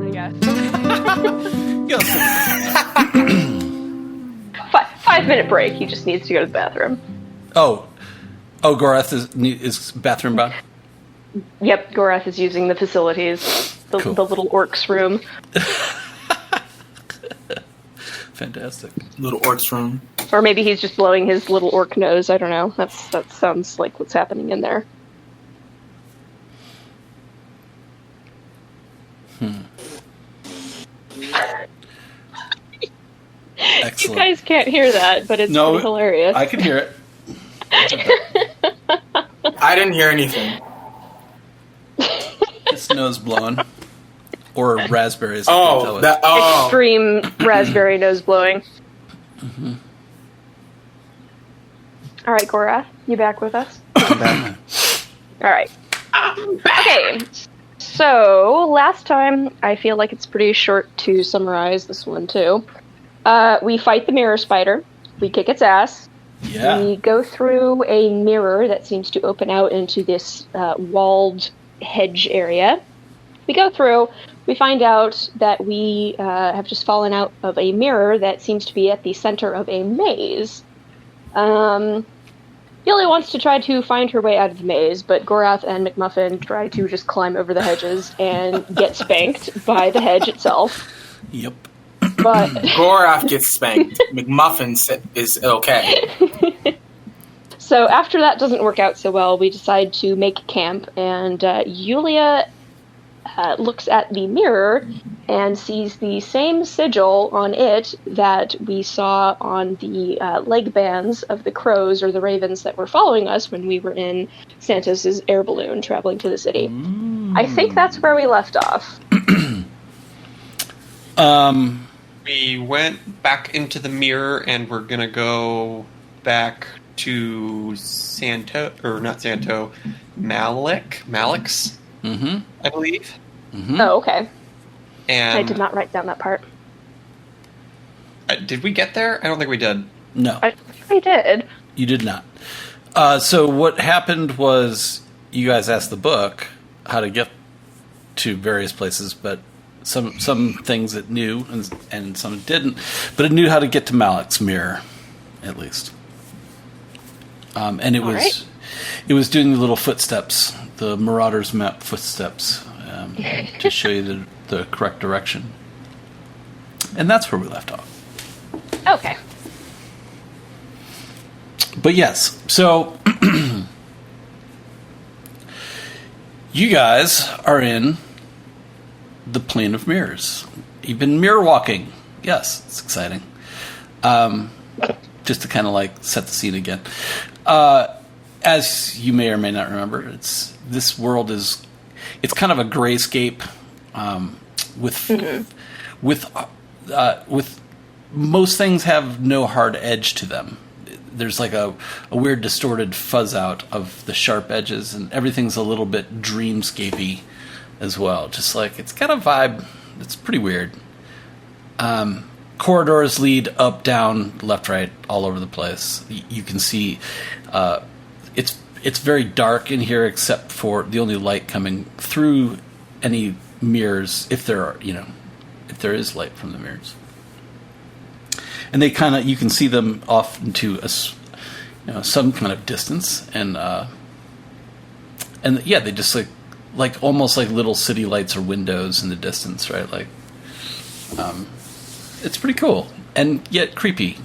I guess. Yes. 5-minute break. He just needs to go to the bathroom. Oh, Gorath is bathroom bound? Yep, Gorath is using the facilities. Cool. The little orc's room. Fantastic. Little orc's room. Or maybe he's just blowing his little orc nose. I don't know. That sounds like what's happening in there. Excellent. You guys can't hear that, but it's pretty hilarious. I can hear it. I didn't hear anything. It's nose blowing. Or raspberries. Extreme raspberry nose blowing. Mm-hmm. All right, Gorath, you back with us? I'm back. All right. Okay. So last time, I feel like it's pretty short to summarize this one too. We fight the mirror spider. We kick its ass. Yeah. We go through a mirror that seems to open out into this walled hedge area. We go through. We find out that we have just fallen out of a mirror that seems to be at the center of a maze. Yulia wants to try to find her way out of the maze, but Gorath and McMuffin try to just climb over the hedges and get spanked by the hedge itself. Yep. But Gorath gets spanked. McMuffin is okay. So after that doesn't work out so well, we decide to make camp, and Yulia looks at the mirror and sees the same sigil on it that we saw on the leg bands of the crows or the ravens that were following us when we were in Santos' air balloon traveling to the city. I think that's where we left off. We went back into the mirror and we're gonna go back to Malik's, I believe. Mm-hmm. Oh, okay. And I did not write down that part. Did we get there? I don't think we did. No. I think we did. You did not. So what happened was you guys asked the book how to get to various places, but some things it knew and some it didn't. But it knew how to get to Malik's mirror, at least. And it was doing the little footsteps, the Marauder's map footsteps, to show you the correct direction. And that's where we left off. Okay. But yes, so you guys are in the plane of mirrors. You've been mirror walking. Yes, it's exciting. Just to kind of like set the scene again. As you may or may not remember, this world is kind of a grayscape with most things have no hard edge to them. There's like a weird distorted fuzz out of the sharp edges, and everything's a little bit dreamscapey as well. Just like it's got a vibe. It's pretty weird. Corridors lead up, down, left, right, all over the place. You can see it's very dark in here, except for the only light coming through any mirrors, if there is light from the mirrors. And they you can see them off into some kind of distance, and yeah, they just like almost like little city lights or windows in the distance, right? Like, it's pretty cool and yet creepy.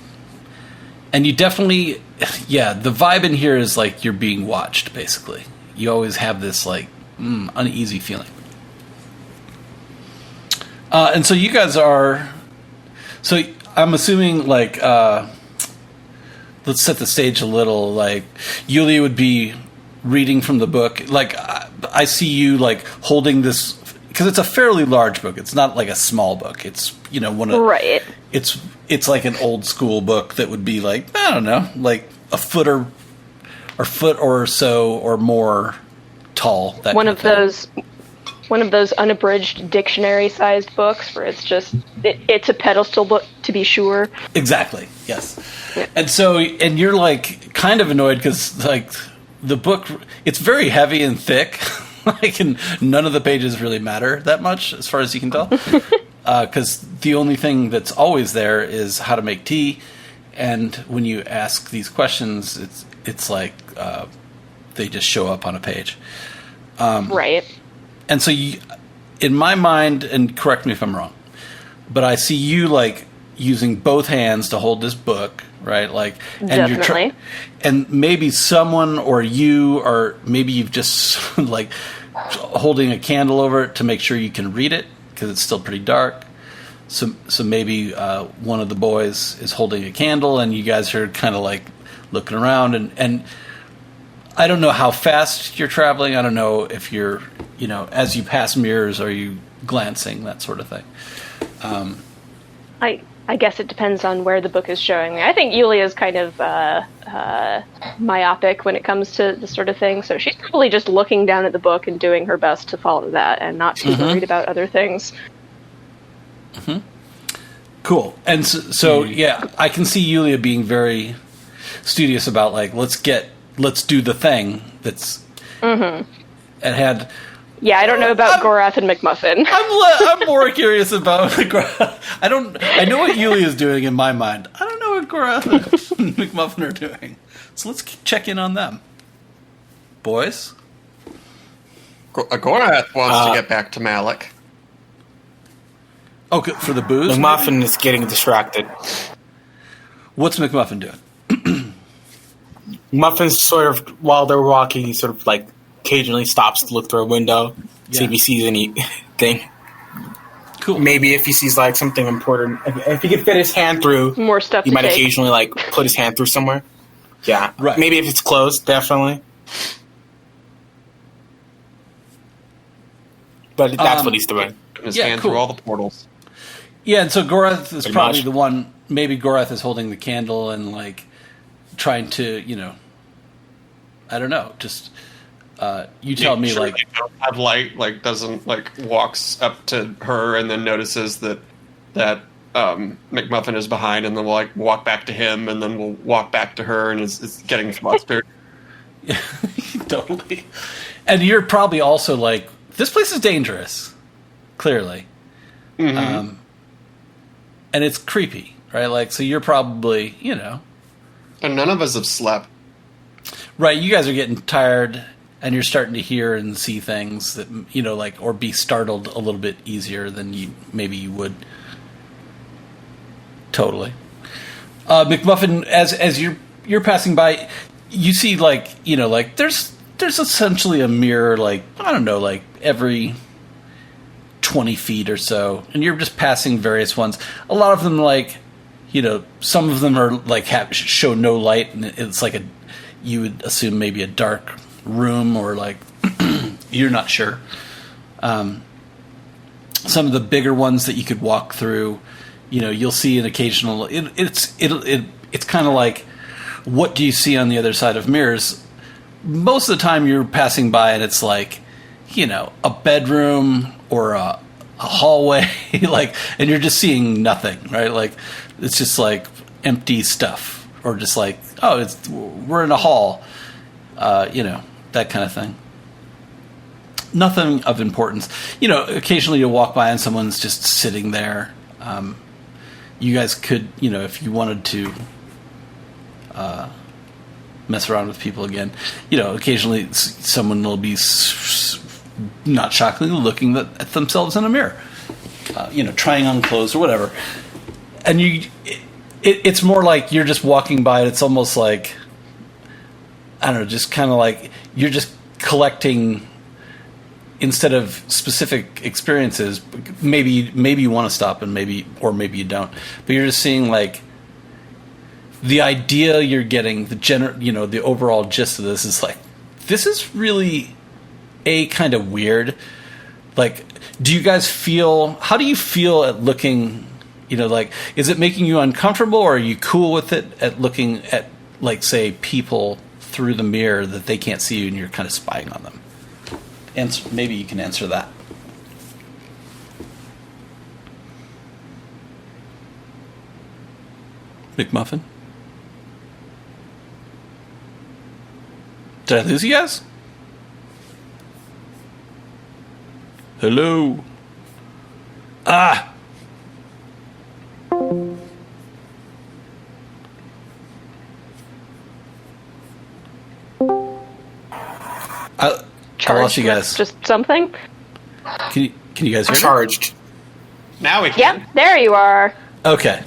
And you definitely, yeah, the vibe in here is like you're being watched. Basically, you always have this like uneasy feeling. And so you guys are. So I'm assuming like let's set the stage a little. Like Yulia would be reading from the book. Like I see you like holding this because it's a fairly large book. It's not like a small book. It's one of right. It's like an old school book that would be like I don't know, like a foot or so or more tall. That one of those unabridged dictionary-sized books where it's just it's a pedestal book to be sure. Exactly. Yes. Yeah. And you're like kind of annoyed because like the book it's very heavy and thick. like, and none of the pages really matter that much, as far as you can tell. Because the only thing that's always there is how to make tea, and when you ask these questions, it's like they just show up on a page. Right. And so, in my mind, and correct me if I'm wrong, but I see you like using both hands to hold this book, right? Like, and Definitely. and maybe someone or you, or maybe you've just like holding a candle over it to make sure you can read it because it's still pretty dark. So maybe one of the boys is holding a candle, and you guys are kind of like looking around, and I don't know how fast you're traveling. I don't know if you're, as you pass mirrors, are you glancing, that sort of thing. I guess it depends on where the book is showing me. I think Yulia's kind of myopic when it comes to this sort of thing, so she's probably just looking down at the book and doing her best to follow that and not too worried about other things. Mm-hmm. Cool. And so yeah, I can see Yulia being very studious about, like, let's do the thing that's it had. Yeah, I don't know about Gorath and McMuffin. I'm more curious about Gorath. I know what Yulia's doing in my mind. I don't know what Gorath and McMuffin are doing. So let's check in on them, boys. Gorath wants to get back to Malik. Okay, for the booze. McMuffin is getting distracted. What's McMuffin doing? Muffin's sort of, while they're walking, he sort of like occasionally stops to look through a window, see if he sees anything. Cool. Maybe if he sees like something important, if he could fit his hand through, More stuff he to might take. occasionally like put his hand through somewhere. Yeah, Right. Maybe if it's closed, definitely. But that's what he's doing. Putting his Yeah, hand cool. through all the portals. Yeah, and so Gorath is Pretty probably much. the one. Maybe Gorath is holding the candle and like trying to, I don't know. Just you tell me, Sure, like, they don't have light, like doesn't like walks up to her and then notices that McMuffin is behind, and then we'll like walk back to him, and then we'll walk back to her, and is getting flustered. totally. And you're probably also like, this place is dangerous, clearly, and it's creepy, right? Like, so you're probably, And none of us have slept. right. You guys are getting tired, and you're starting to hear and see things that like, or be startled a little bit easier than you would. Totally. McMuffin, as you're passing by, you see like there's essentially a mirror, like, I don't know, like every 20 feet or so, and you're just passing various ones. A lot of them, like, some of them are like show no light, and it's like you would assume maybe a dark room, or like you're not sure. Some of the bigger ones that you could walk through, you'll see an occasional. It's kind of like, what do you see on the other side of mirrors? Most of the time, you're passing by, and it's like, a bedroom or a hallway, like, and you're just seeing nothing, right? Like, it's just like empty stuff, or just like, oh, we're in a hall, that kind of thing. Nothing of importance. Occasionally you'll walk by and someone's just sitting there. You guys could, if you wanted to mess around with people again, occasionally someone will be, not shockingly, looking at themselves in a mirror, trying on clothes or whatever. And it's more like you're just walking by, and it's almost like, I don't know, just kind of like you're just collecting, instead of specific experiences. Maybe you want to stop, and maybe you don't. But you're just seeing, like, the idea you're getting, the overall gist of this is like, this is really kind of weird. Like, do you guys feel? How do you feel at looking? Like, is it making you uncomfortable, or are you cool with it at looking at, like, say, people through the mirror that they can't see you, and you're kind of spying on them? Maybe you can answer that. McMuffin? Did I lose you guys? Hello. Ah. I lost you guys. Just something. Can you guys hear me? Charged. Now we can. Yep, there you are. Okay.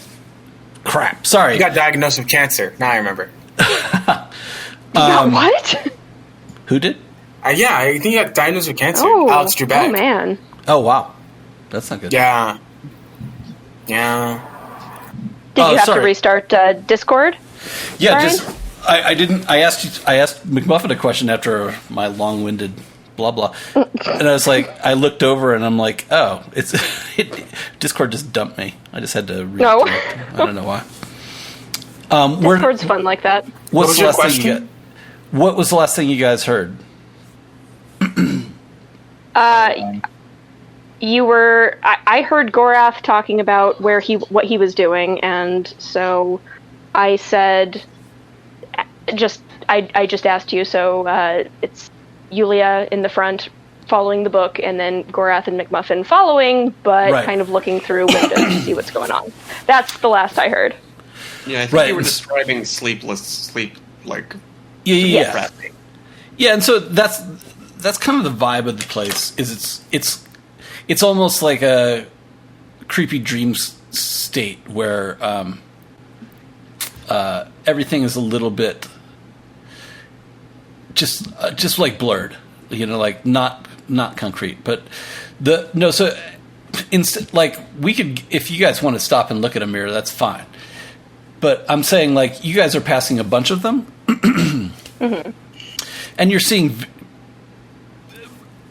Crap. Sorry. You got diagnosed with cancer. Now I remember. What? Who did? Yeah, I think you got diagnosed with cancer. Oh, Alex drew back. Oh man. Oh wow. That's not good. Yeah. Did you have to restart Discord? Yeah, Brian? just I didn't. I asked McMuffin a question after my long-winded blah blah, and I was like, I looked over and I'm like, oh, Discord just dumped me. I just had to read. No. I don't know why. Discord's fun like that. What's was the your last thing you question? got? What was the last thing you guys heard? I heard Gorath talking about what he was doing, and so I said, I just asked you. So it's Yulia in the front, following the book, and then Gorath and McMuffin following, but kind of looking through windows to see what's going on. That's the last I heard. Yeah, I think you were describing sleep. Yeah. Yeah, and so that's kind of the vibe of the place. It's almost like a creepy dream state where everything is a little bit just like blurred, like not concrete. But like we could, if you guys want to stop and look at a mirror, that's fine. But I'm saying, like, you guys are passing a bunch of them, mm-hmm. and you're seeing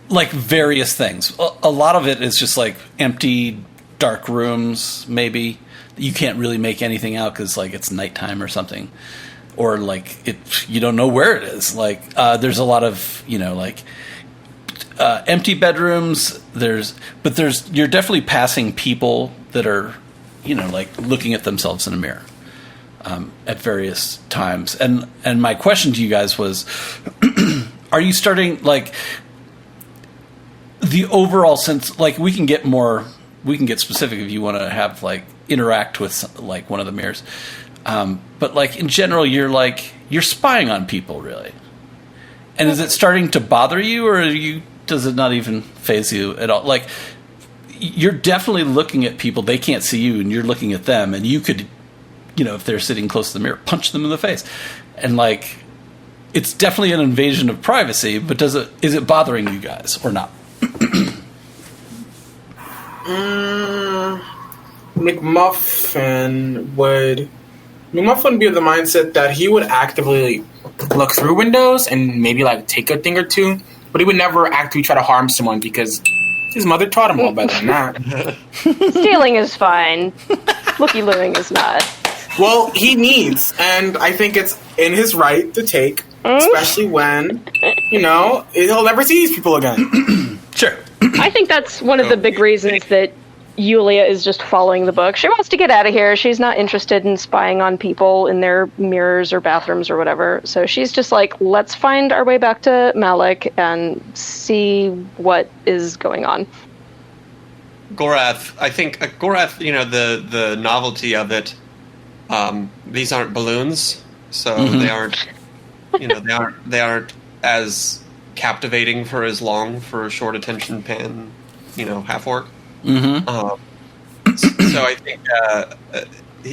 like various things. A lot of it is just like empty, dark rooms. Maybe you can't really make anything out because like it's nighttime or something, or like you don't know where it is. Like there's a lot of empty bedrooms. You're definitely passing people that are like looking at themselves in a mirror at various times. And my question to you guys was, are you starting like the overall sense? Like we can get specific if you want to have like interact with like one of the mirrors. But like in general, you're spying on people really. And is it starting to bother you, or does it not even faze you at all? Like you're definitely looking at people, they can't see you, and you're looking at them, and you could, if they're sitting close to the mirror, punch them in the face. And like, it's definitely an invasion of privacy, but is it bothering you guys or not? McMuffin would be of the mindset that he would actively look through windows and maybe like take a thing or two, but he would never actively try to harm someone because his mother taught him all better than that. Stealing is fine. Looky-looing is not. Well, he needs, and I think it's in his right to take, especially when, he'll never see these people again. Sure. I think that's one of the big reasons that Yulia is just following the book. She wants to get out of here. She's not interested in spying on people in their mirrors or bathrooms or whatever. So she's just like, let's find our way back to Malik and see what is going on. Gorath, I think, the novelty of it, these aren't balloons, so they aren't, they aren't as captivating for as long for a short attention span, half orc. Mm-hmm. So I think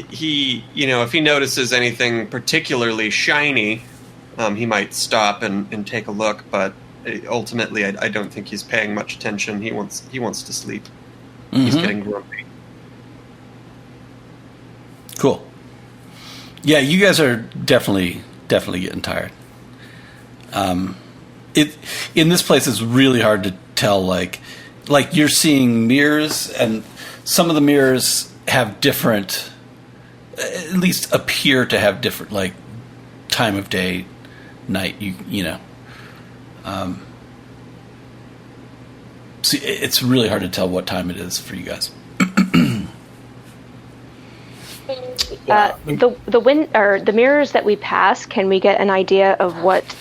he, if he notices anything particularly shiny, he might stop and take a look. But ultimately, I don't think he's paying much attention. He wants to sleep. Mm-hmm. He's getting grumpy. Cool. Yeah, you guys are definitely getting tired. In this place, it's really hard to tell. Like you're seeing mirrors, and some of the mirrors have different, at least appear to have different, like time of day, night. So it's really hard to tell what time it is for you guys. The mirrors that we pass, can we get an idea of what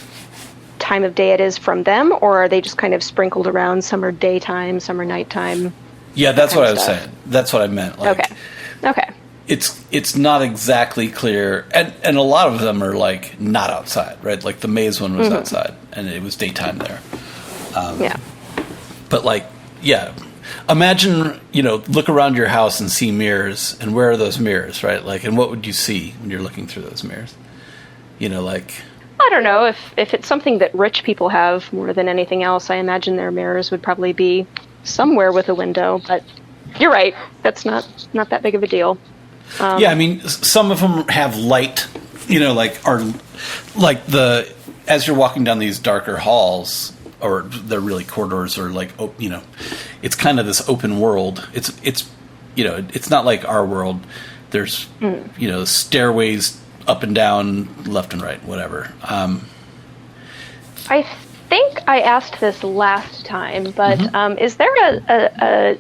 time of day it is from them, or are they just kind of sprinkled around? Some are daytime, some are nighttime. Yeah, that's what I was saying. That's what I meant. Like, Okay. It's not exactly clear, and a lot of them are like not outside, right? Like the maze one was outside, and it was daytime there. Yeah. But like, yeah, imagine, look around your house and see mirrors, and where are those mirrors, right? Like, and what would you see when you're looking through those mirrors? Like... I don't know. If it's something that rich people have more than anything else, I imagine their mirrors would probably be somewhere with a window, but you're right. That's not that big of a deal. Yeah, I mean, some of them have light, as you're walking down these darker halls, or they're really corridors, or it's kind of this open world. It's not like our world. There's, stairways up and down, left and right, whatever. I think I asked this last time, but is there a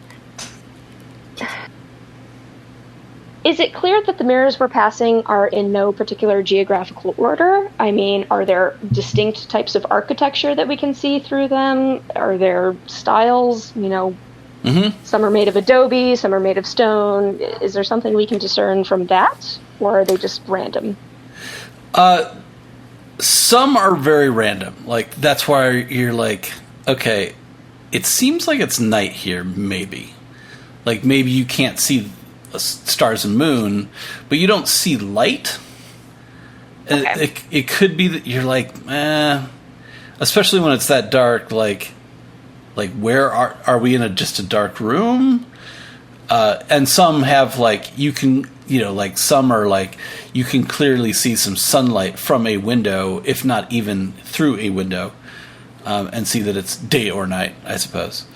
is it clear that the mirrors we're passing are in no particular geographical order? I mean, are there distinct types of architecture that we can see through them? Are there styles? Some are made of adobe, some are made of stone. Is there something we can discern from that? Or are they just random? Some are very random. Like, that's why you're like, okay, it seems like it's night here, maybe. Like, maybe you can't see stars and moon, but you don't see light. Okay. It could be that you're like, especially when it's that dark, like where are we in just a dark room? And some have you can, some are you can clearly see some sunlight from a window, if not even through a window, and see that it's day or night, I suppose.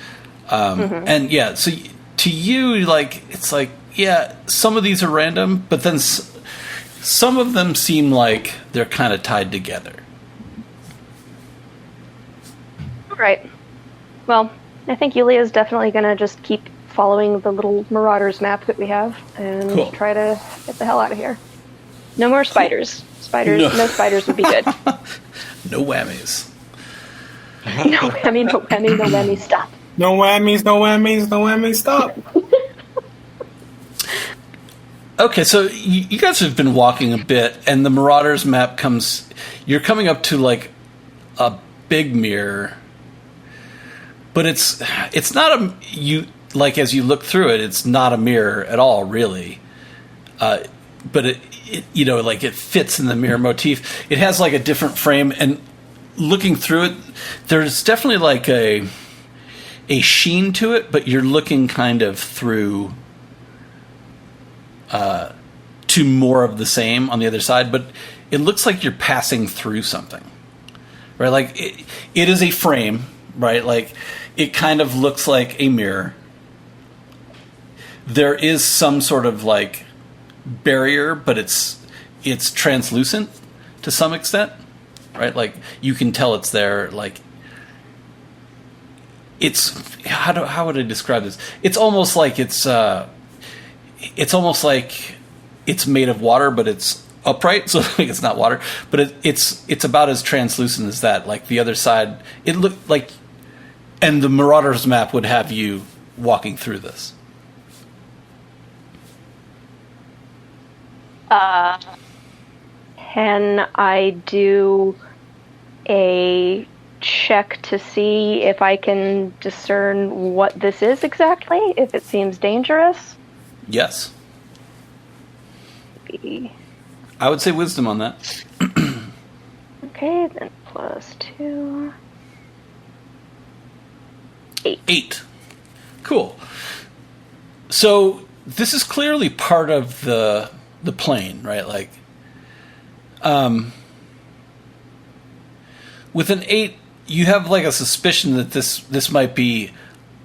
And yeah, so to you, it's yeah, some of these are random, but then some of them seem like they're kind of tied together. Right. Well, I think Yulia's definitely going to just keep following the little Marauders map that we have and try to get the hell out of here. No more spiders. No spiders would be good. No whammies. No whammy, stop. No whammies, stop. Okay, so you guys have been walking a bit, and the Marauders map comes... You're coming up to, a big mirror, but it's not as you look through it, it's not a mirror at all, really. But it fits in the mirror motif. It has, a different frame, and looking through it, there's definitely, a sheen to it, but you're looking kind of through... to more of the same on the other side, but it looks like you're passing through something, right? It is a frame, right? It kind of looks like a mirror. There is some sort of barrier, but it's translucent to some extent, right? You can tell it's there. It's how would I describe this? It's almost like it's almost like it's made of water, but it's upright, so it's not water. But it's about as translucent as that. The other side, it looked like, and the Marauders map would have you walking through this. Can I do a check to see if I can discern what this is exactly? If it seems dangerous? Yes. I would say wisdom on that. Okay, then +2. 8. 8. Cool. So this is clearly part of the plane, right? With an 8, you have a suspicion that this might be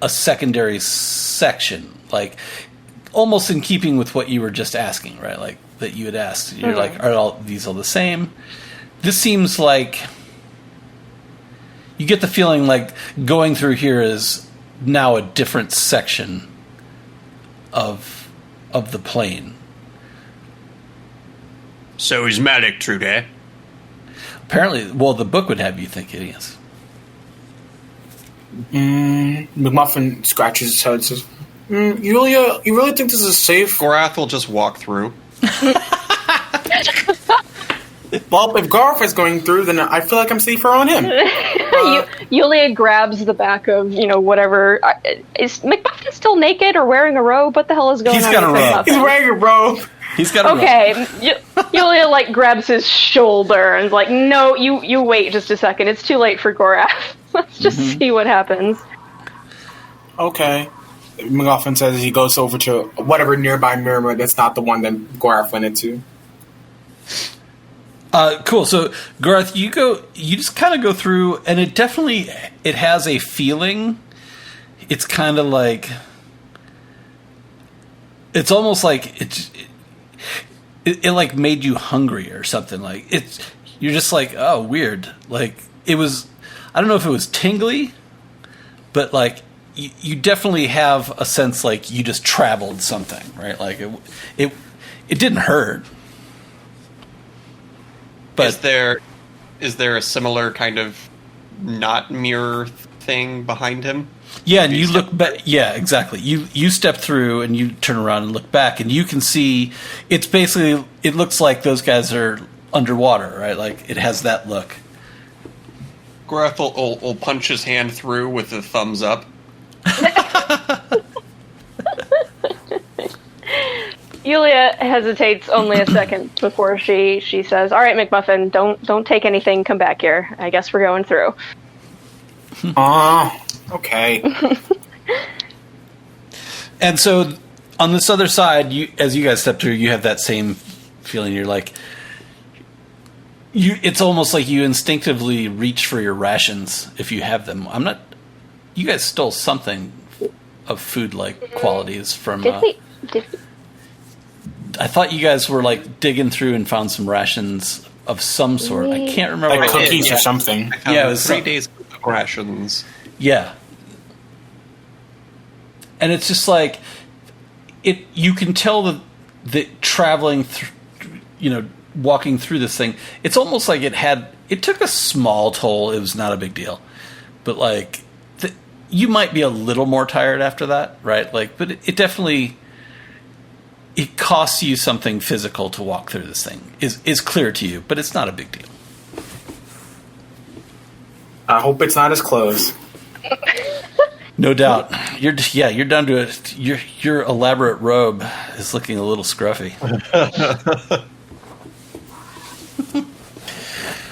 a secondary section, almost in keeping with what you were just asking, right? That you had asked. You're are these all the same? This seems like you get the feeling going through here is now a different section of the plane. So is Malik through there? Apparently, well, the book would have you think it is. McMuffin scratches his head and says, Yulia, you really think this is safe? Gorath will just walk through. Well, if Gorath is going through, then I feel like I'm safer on him. Yulia grabs the back of, whatever. Is McMuffin still naked or wearing a robe? What the hell is going on? He's got a robe. He's wearing a robe. He's got a robe. Okay, Yulia, grabs his shoulder and is like, no, you wait just a second. It's too late for Gorath. Let's just see what happens. Okay. McMuffin says he goes over to whatever nearby mirror that's not the one that Gorath went into. Cool. So, Gorath, you just kind of go through, and it has a feeling. It's kind of like, it's almost like it like made you hungry or something. Like you're just like, oh, weird. Like it was, I don't know if it was tingly, but like you definitely have a sense like you just traveled something, right? Like it didn't hurt. But is there a similar kind of not mirror thing behind him? Yeah, and you look back. Yeah, exactly. You step through and you turn around and look back, and you can see it's basically, it looks like those guys are underwater, right? Like it has that look. Gorath will punch his hand through with a thumbs up. Yulia hesitates only a second before she says, "All right, McMuffin, don't take anything. Come back here. I guess we're going through." Okay. And so, on this other side, as you guys step through, you have that same feeling. You're like, it's almost like you instinctively reach for your rations if you have them. You guys stole something of food-like qualities from. Did we? I thought you guys were like digging through and found some rations of some sort. I can't remember. Like cookies or something. Yeah, it was 3 days of rations. Yeah. And it's just like you can tell that traveling walking through this thing, it's almost like it took a small toll. It was not a big deal. But like you might be a little more tired after that, right? Like, but it definitely, it costs you something physical to walk through this thing. Is clear to you, but it's not a big deal. I hope it's not his clothes. No doubt. You're down to your elaborate robe is looking a little scruffy.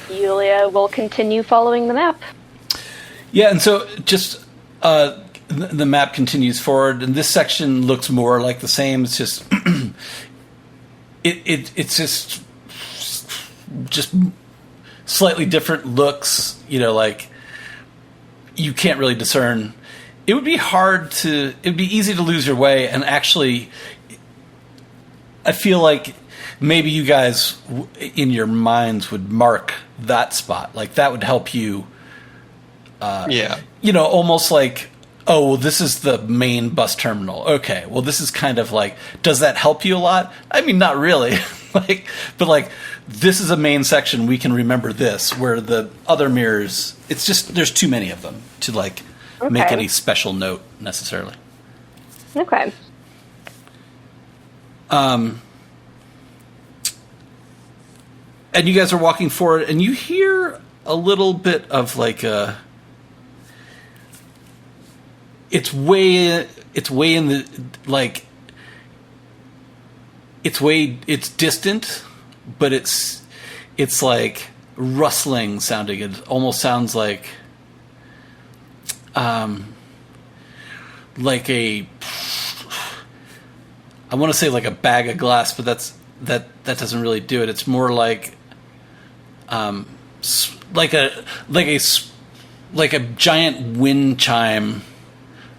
Yulia will continue following the map. Yeah, and so just the map continues forward, and this section looks more like the same. It's just it's just slightly different looks. Like you can't really discern. It would be easy to lose your way, and actually, I feel like maybe you guys in your minds would mark that spot. Like that would help you. Almost like, oh, well, this is the main bus terminal. Okay, well, this is kind of like, does that help you a lot? I mean, not really. But this is a main section. We can remember this. Where the other mirrors, it's just there's too many of them to make any special note necessarily. Okay. And you guys are walking forward, and you hear a little bit of like a. It's way in the it's distant, but it's like rustling sounding. It almost sounds like I want to say like a bag of glass, but that doesn't really do it. It's more like like a giant wind chime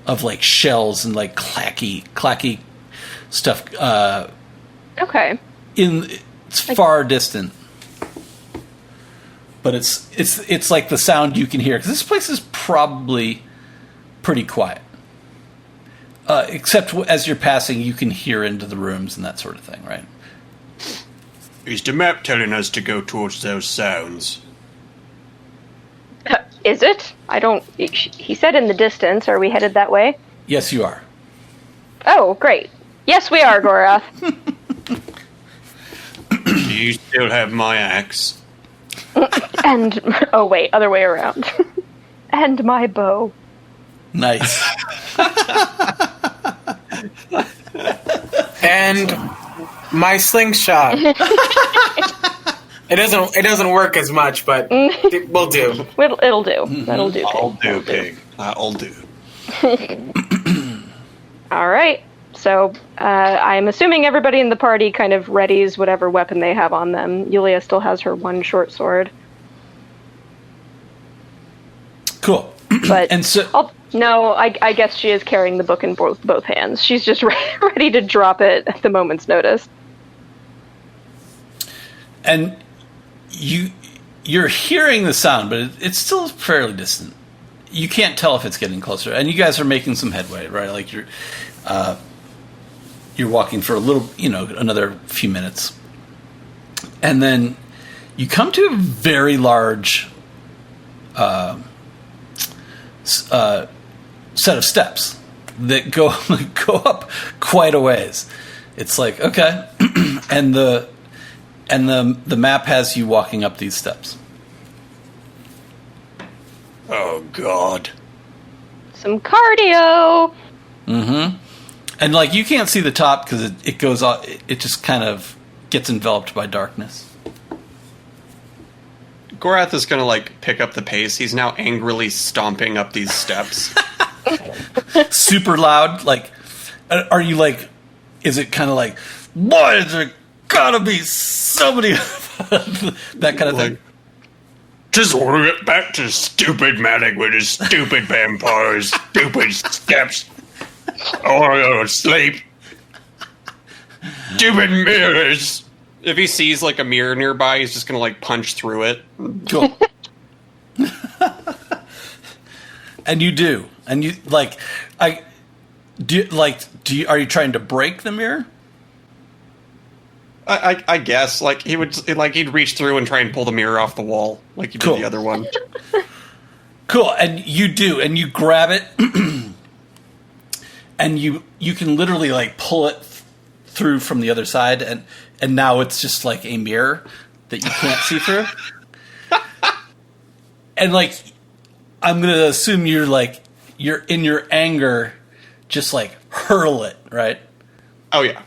of like shells and like clacky stuff. Okay. It's far distant, but it's like the sound you can hear, because this place is probably pretty quiet. Except as you're passing, you can hear into the rooms and that sort of thing, right? Is the map telling us to go towards those sounds? Is it? I don't... He said in the distance. Are we headed that way? Yes, you are. Oh, great. Yes, we are, Gorath. Do you still have my axe? And... Oh, wait. Other way around. And my bow. Nice. And my slingshot. It doesn't work as much, but it will do. It'll do. That'll do. I'll do, pig. I'll do. All right. So I'm assuming everybody in the party kind of readies whatever weapon they have on them. Yulia still has her one short sword. Cool. But And so, no, I guess she is carrying the book in both hands. She's just ready to drop it at the moment's notice. and you're hearing the sound, but it's still fairly distant. You can't tell if it's getting closer, and you guys are making some headway, right? Like you're walking for a little, another few minutes, and then you come to a very large set of steps that go up quite a ways. It's like, okay, and the map has you walking up these steps. Oh, God. Some cardio. Mm-hmm. And like you can't see the top because it goes off. It just kind of gets enveloped by darkness. Gorath is going to, pick up the pace. He's now angrily stomping up these steps. Super loud. Like, are you like? Is it kind of like? Why is there gotta be somebody? That kind of thing. Just want to get back to stupid Malik with his stupid vampires, stupid steps. I want to go to sleep. Stupid mirrors. If he sees a mirror nearby, he's just gonna punch through it. Cool. And you do, and you are you trying to break the mirror? I guess he would he'd reach through and try and pull the mirror off the wall like you Cool. did the other one. Cool, and you do, and you grab it, and you can literally pull it through from the other side, and now it's just like a mirror that you can't see through. And I'm gonna assume you're in your anger, just hurl it, right? Oh yeah.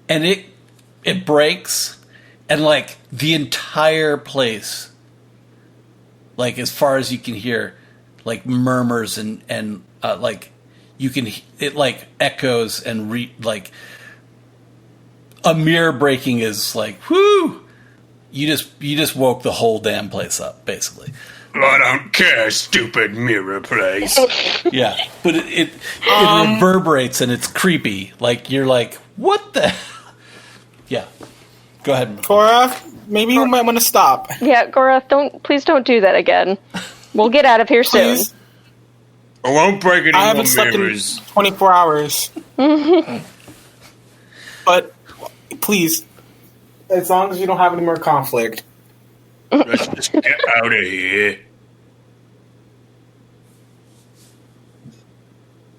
And it breaks, and the entire place, as far as you can hear, murmurs and you can it echoes and a mirror breaking is whoo! You just woke the whole damn place up, basically. I don't care, stupid mirror place. Yeah, but it reverberates and it's creepy. You're what the? Yeah, go ahead. Gorath, maybe you might want to stop. Yeah, Gorath, please don't do that again. We'll get out of here soon. Please. I won't break any I more haven't slept mirrors. in 24 hours. But please, as long as you don't have any more conflict. Let's just get out of here.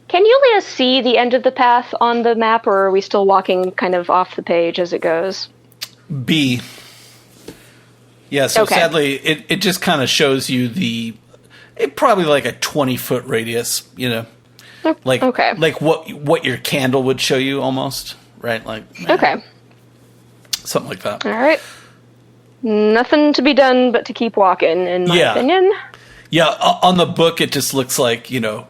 Can Yulia see the end of the path on the map, or are we still walking kind of off the page as it goes? B. Yeah, so Okay. Sadly, it just kind of shows you probably a 20-foot radius, Okay. Like what your candle would show you almost, right? Okay. Something like that. All right. Nothing to be done but to keep walking, in my opinion. Yeah, on the book it just looks like a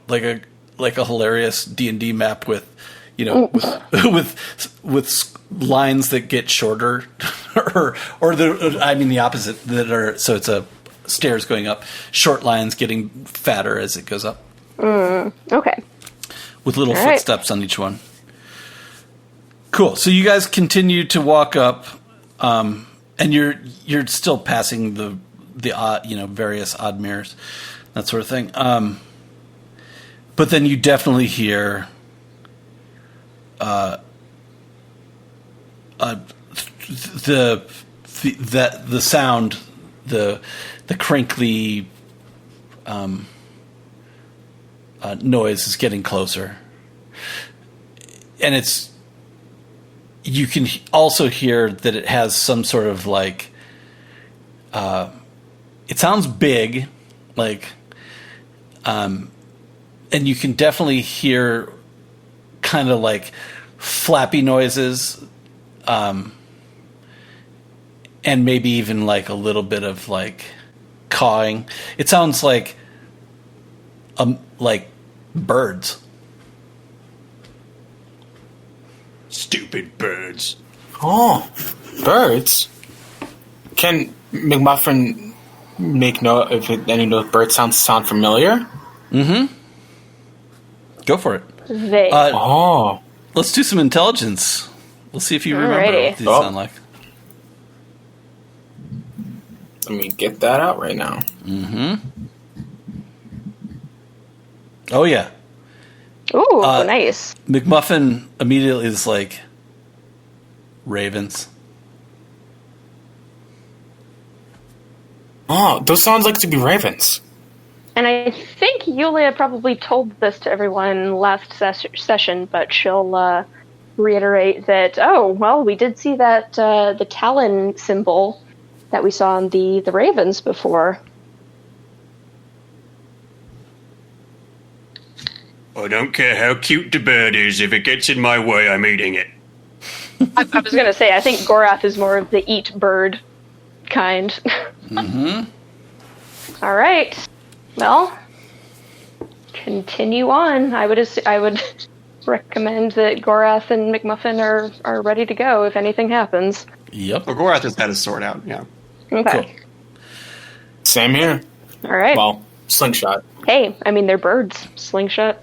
hilarious D&D map with with lines that get shorter or the opposite that are, so it's a stairs going up, short lines getting fatter as it goes up. Okay. With little All right. footsteps on each one. Cool. So you guys continue to walk up, and you're still passing the odd, various odd mirrors, that sort of thing. But then you definitely hear the sound the crinkly noise is getting closer, and you can also hear that it has some sort of like it sounds big, like and you can definitely hear kind of like flappy noises, and maybe even like a little bit of like cawing. It sounds like birds. Stupid birds. Oh, birds. Can McMuffin make note if any of those bird sounds sound familiar? Mm-hmm. Go for it. They. Let's do some intelligence. Let's see if you remember Alrighty. what these sound like. Let me get that out right now. Mm-hmm. Oh, yeah. Ooh, nice. McMuffin immediately is like, ravens. Oh, those sounds like to be ravens. And I think Yulia probably told this to everyone last session, but she'll reiterate that, we did see that the Talon symbol that we saw on the ravens before. I don't care how cute the bird is. If it gets in my way, I'm eating it. I was going to say, I think Gorath is more of the eat bird kind. Mm-hmm. All right. Well, continue on. I would recommend that Gorath and McMuffin are ready to go if anything happens. Yep. Well, Gorath has had his sword out, yeah. Okay. Cool. Same here. All right. Well, slingshot. Hey, I mean, they're birds. Slingshot.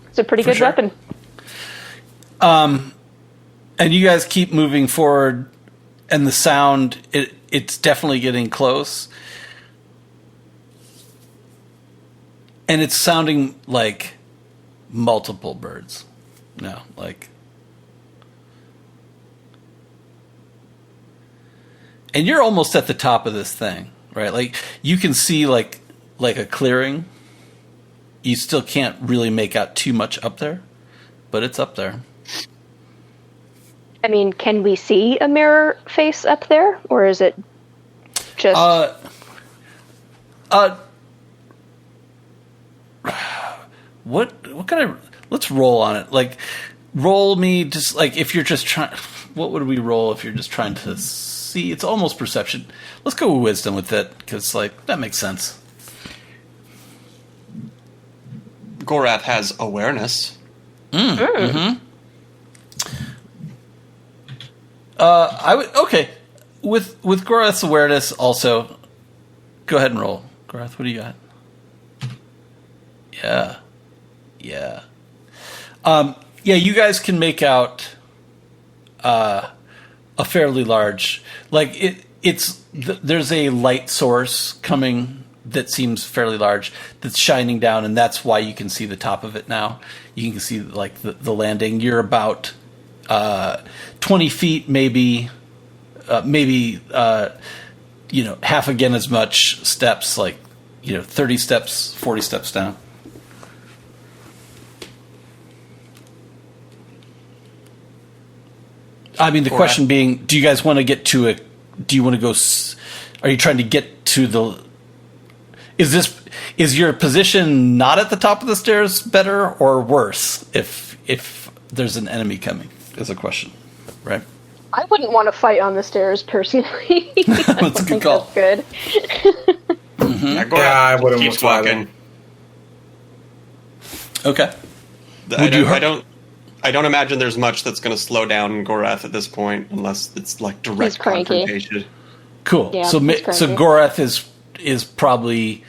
It's a pretty good sure. weapon. And you guys keep moving forward, and the sound, it's definitely getting close. And it's sounding like multiple birds. No, like... And you're almost at the top of this thing, right? Like, you can see, like a clearing. You still can't really make out too much up there, but it's up there. I mean, can we see a mirror face up there, or is it just... What can I... Let's roll on it. Like, roll me just, like, if you're just trying... What would we roll if you're just trying to see? It's almost perception. Let's go with wisdom with it, because, like, that makes sense. Gorath has awareness. Mm-hmm. I would... Okay. With Gorath's awareness also... Go ahead and roll. Gorath, what do you got? Yeah. Yeah. Yeah, you guys can make out a fairly large... Like, there's a light source coming that seems fairly large that's shining down, and that's why you can see the top of it now. You can see, like, the landing. You're about 20 feet, maybe half again as much steps, like, 30 steps, 40 steps down. I mean, the question being, do you guys want to get to it? Do you want to go? Are you trying to get to the? Is your position not at the top of the stairs better or worse if there's an enemy coming? Is a question, right? I wouldn't want to fight on the stairs personally. That's a good call. That's good. Mm-hmm. Yeah, Yeah, I wouldn't keeps want to walking. Okay. I don't imagine there's much that's going to slow down Gorath at this point, unless it's like direct He's cranky. confrontation. Cool. Yeah, so he's cranky. Gorath is probably,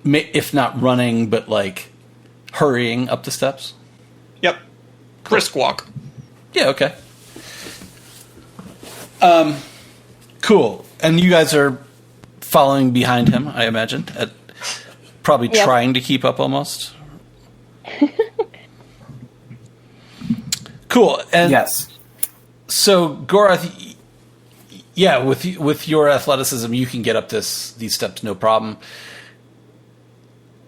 if not running, but like hurrying up the steps. Yep. Brisk walk. Yeah. Okay. Cool. And you guys are following behind him, I imagine, probably Yep. trying to keep up almost. Cool. And Yes. so, Gorath, Yeah, with your athleticism, you can get up these steps no problem.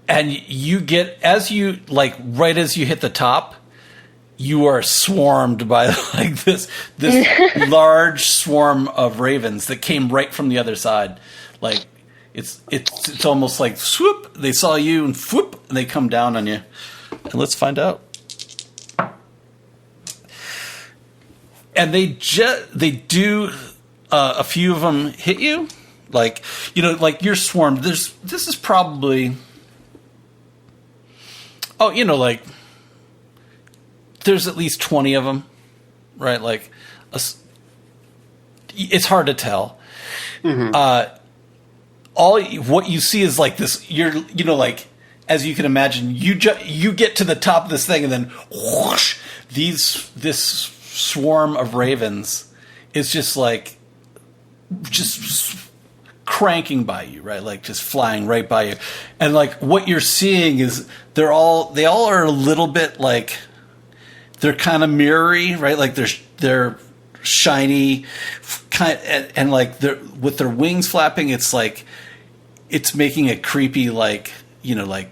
And you get right as you hit the top, you are swarmed by like this large swarm of ravens that came right from the other side. Like it's almost like swoop. They saw you and whoop, and they come down on you. And let's find out. And they do. A few of them hit you, like you're swarmed. This is probably, there's at least 20 of them, right? Like, it's hard to tell. Mm-hmm. What you see is like this. As you can imagine, you get to the top of this thing, and then whoosh, this swarm of ravens is just cranking by you, right? Like just flying right by you. And like what you're seeing is they all are a little bit like they're kind of mirrory, right? Like they're shiny and like they're with their wings flapping, it's like it's making a creepy like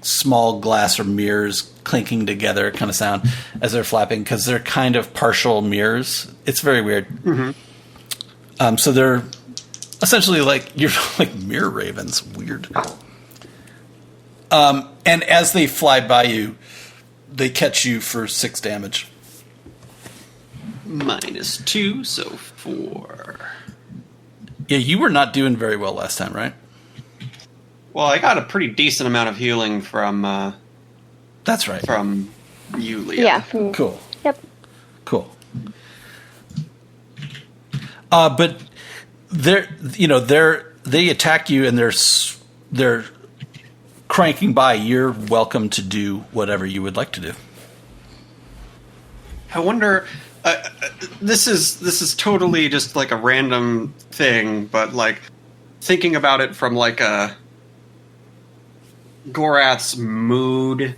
small glass or mirrors clinking together kind of sound as they're flapping because they're kind of partial mirrors. It's very weird. Mm-hmm. So they're essentially you're like mirror ravens. Weird. And as they fly by you, they catch you for 6 damage. -2, so 4. Yeah, you were not doing very well last time, right? Well, I got a pretty decent amount of healing from... That's right. From Yulia. Yeah. Cool. Yep. Cool. But they attack you and they're cranking by. You're welcome to do whatever you would like to do. I wonder. This is totally just like a random thing, but like thinking about it from like a Gorath's mood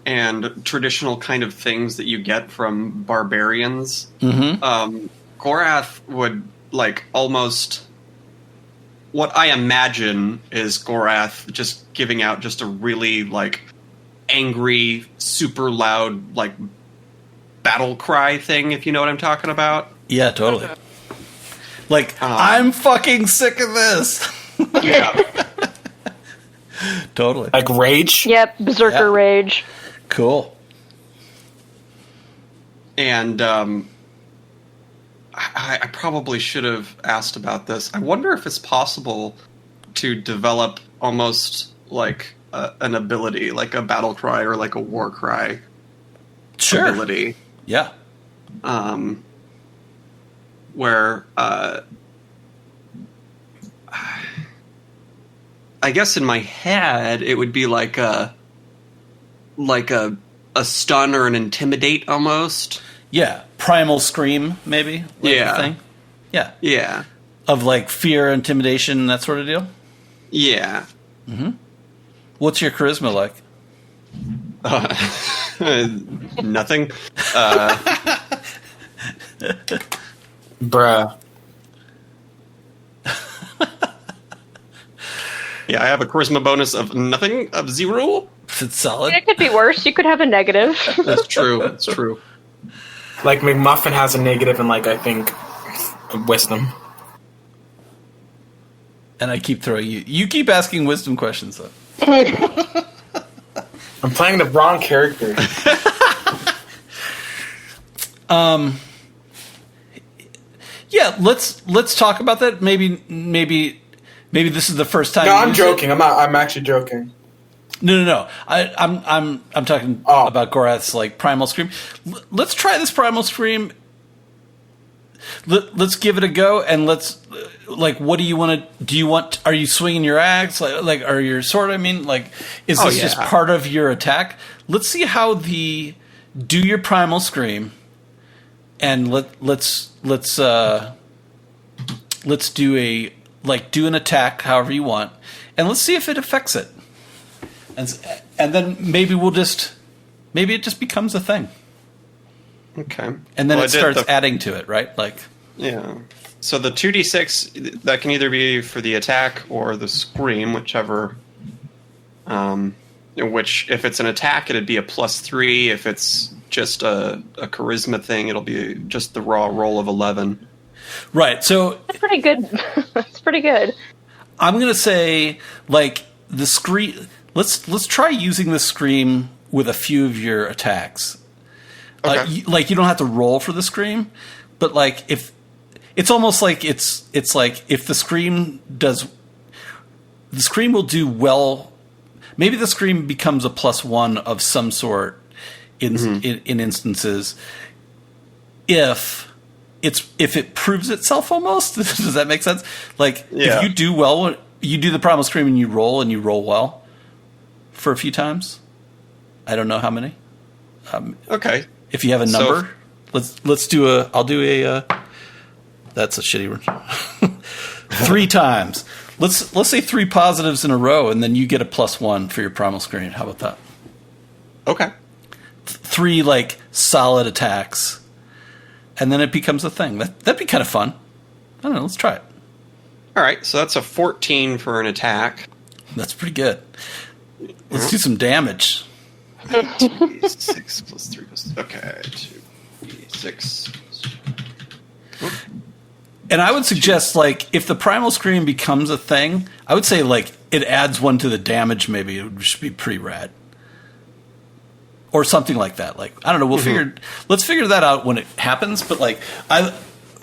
and traditional kind of things that you get from barbarians. Mm-hmm. Gorath would like almost. What I imagine is Gorath just giving out just a really like angry, super loud like battle cry thing, if you know what I'm talking about. Yeah, totally. Like I'm fucking sick of this. Yeah. Totally. Like rage? Yep, berserker rage. Cool. And I probably should have asked about this. I wonder if it's possible to develop almost like an ability, like a battle cry or like a war cry ability. Yeah. Where I guess in my head it would be like a stun or an intimidate almost. Yeah, primal scream, maybe. Yeah. Thing. Yeah. Yeah. Of like fear, intimidation, that sort of deal. Yeah. Mm-hmm. What's your charisma like? Nothing. Bruh. Yeah, I have a charisma bonus of nothing, of 0. It's solid. It could be worse. You could have a negative. That's true. That's true. Like McMuffin has a negative in like I think wisdom. And I keep throwing you. You keep asking wisdom questions though. I'm playing the wrong character. Yeah, let's talk about that. Maybe this is the first time. No, I'm joking. I'm actually joking. No. I'm talking about Gorath's like primal scream. Let's try this primal scream. Let's give it a go, and let's what do you want to? Do you want? Are you swinging your axe like or your sword? I mean, like, is this just part of your attack? Let's see how do your primal scream, and let's do do an attack however you want, and let's see if it affects it. And then maybe it just becomes a thing. Okay. And then it starts adding to it, right? Like, yeah. So the 2d6, that can either be for the attack or the scream, whichever. Which, if it's an attack, it'd be a +3. If it's just a charisma thing, it'll be just the raw roll of 11. Right, so... That's pretty good. That's pretty good. I'm going to say, like, the scream... Let's try using the scream with a few of your attacks. Okay. You don't have to roll for the scream, but, like, if... It's almost like it's like if the scream does... The scream will do well... Maybe the scream becomes a +1 of some sort in instances if it proves itself almost. Does that make sense? Like, if you do well, you do the primal scream and you roll well for a few times. I don't know how many. Okay. If you have a number, let's do a. I'll do a. That's a shitty one. 3 times. Let's say 3 positives in a row, and then you get a +1 for your primal screen. How about that? Okay. 3 like solid attacks, and then it becomes a thing. That'd be kind of fun. I don't know. Let's try it. All right. So that's a 14 for an attack. That's pretty good. Let's do some damage. 2d6 +3 okay. 2d6. And I would suggest, like, if the primal scream becomes a thing, I would say, like, it adds 1 to the damage. Maybe it should be pretty rad, or something like that. Like, I don't know. Let's figure that out when it happens. But like, I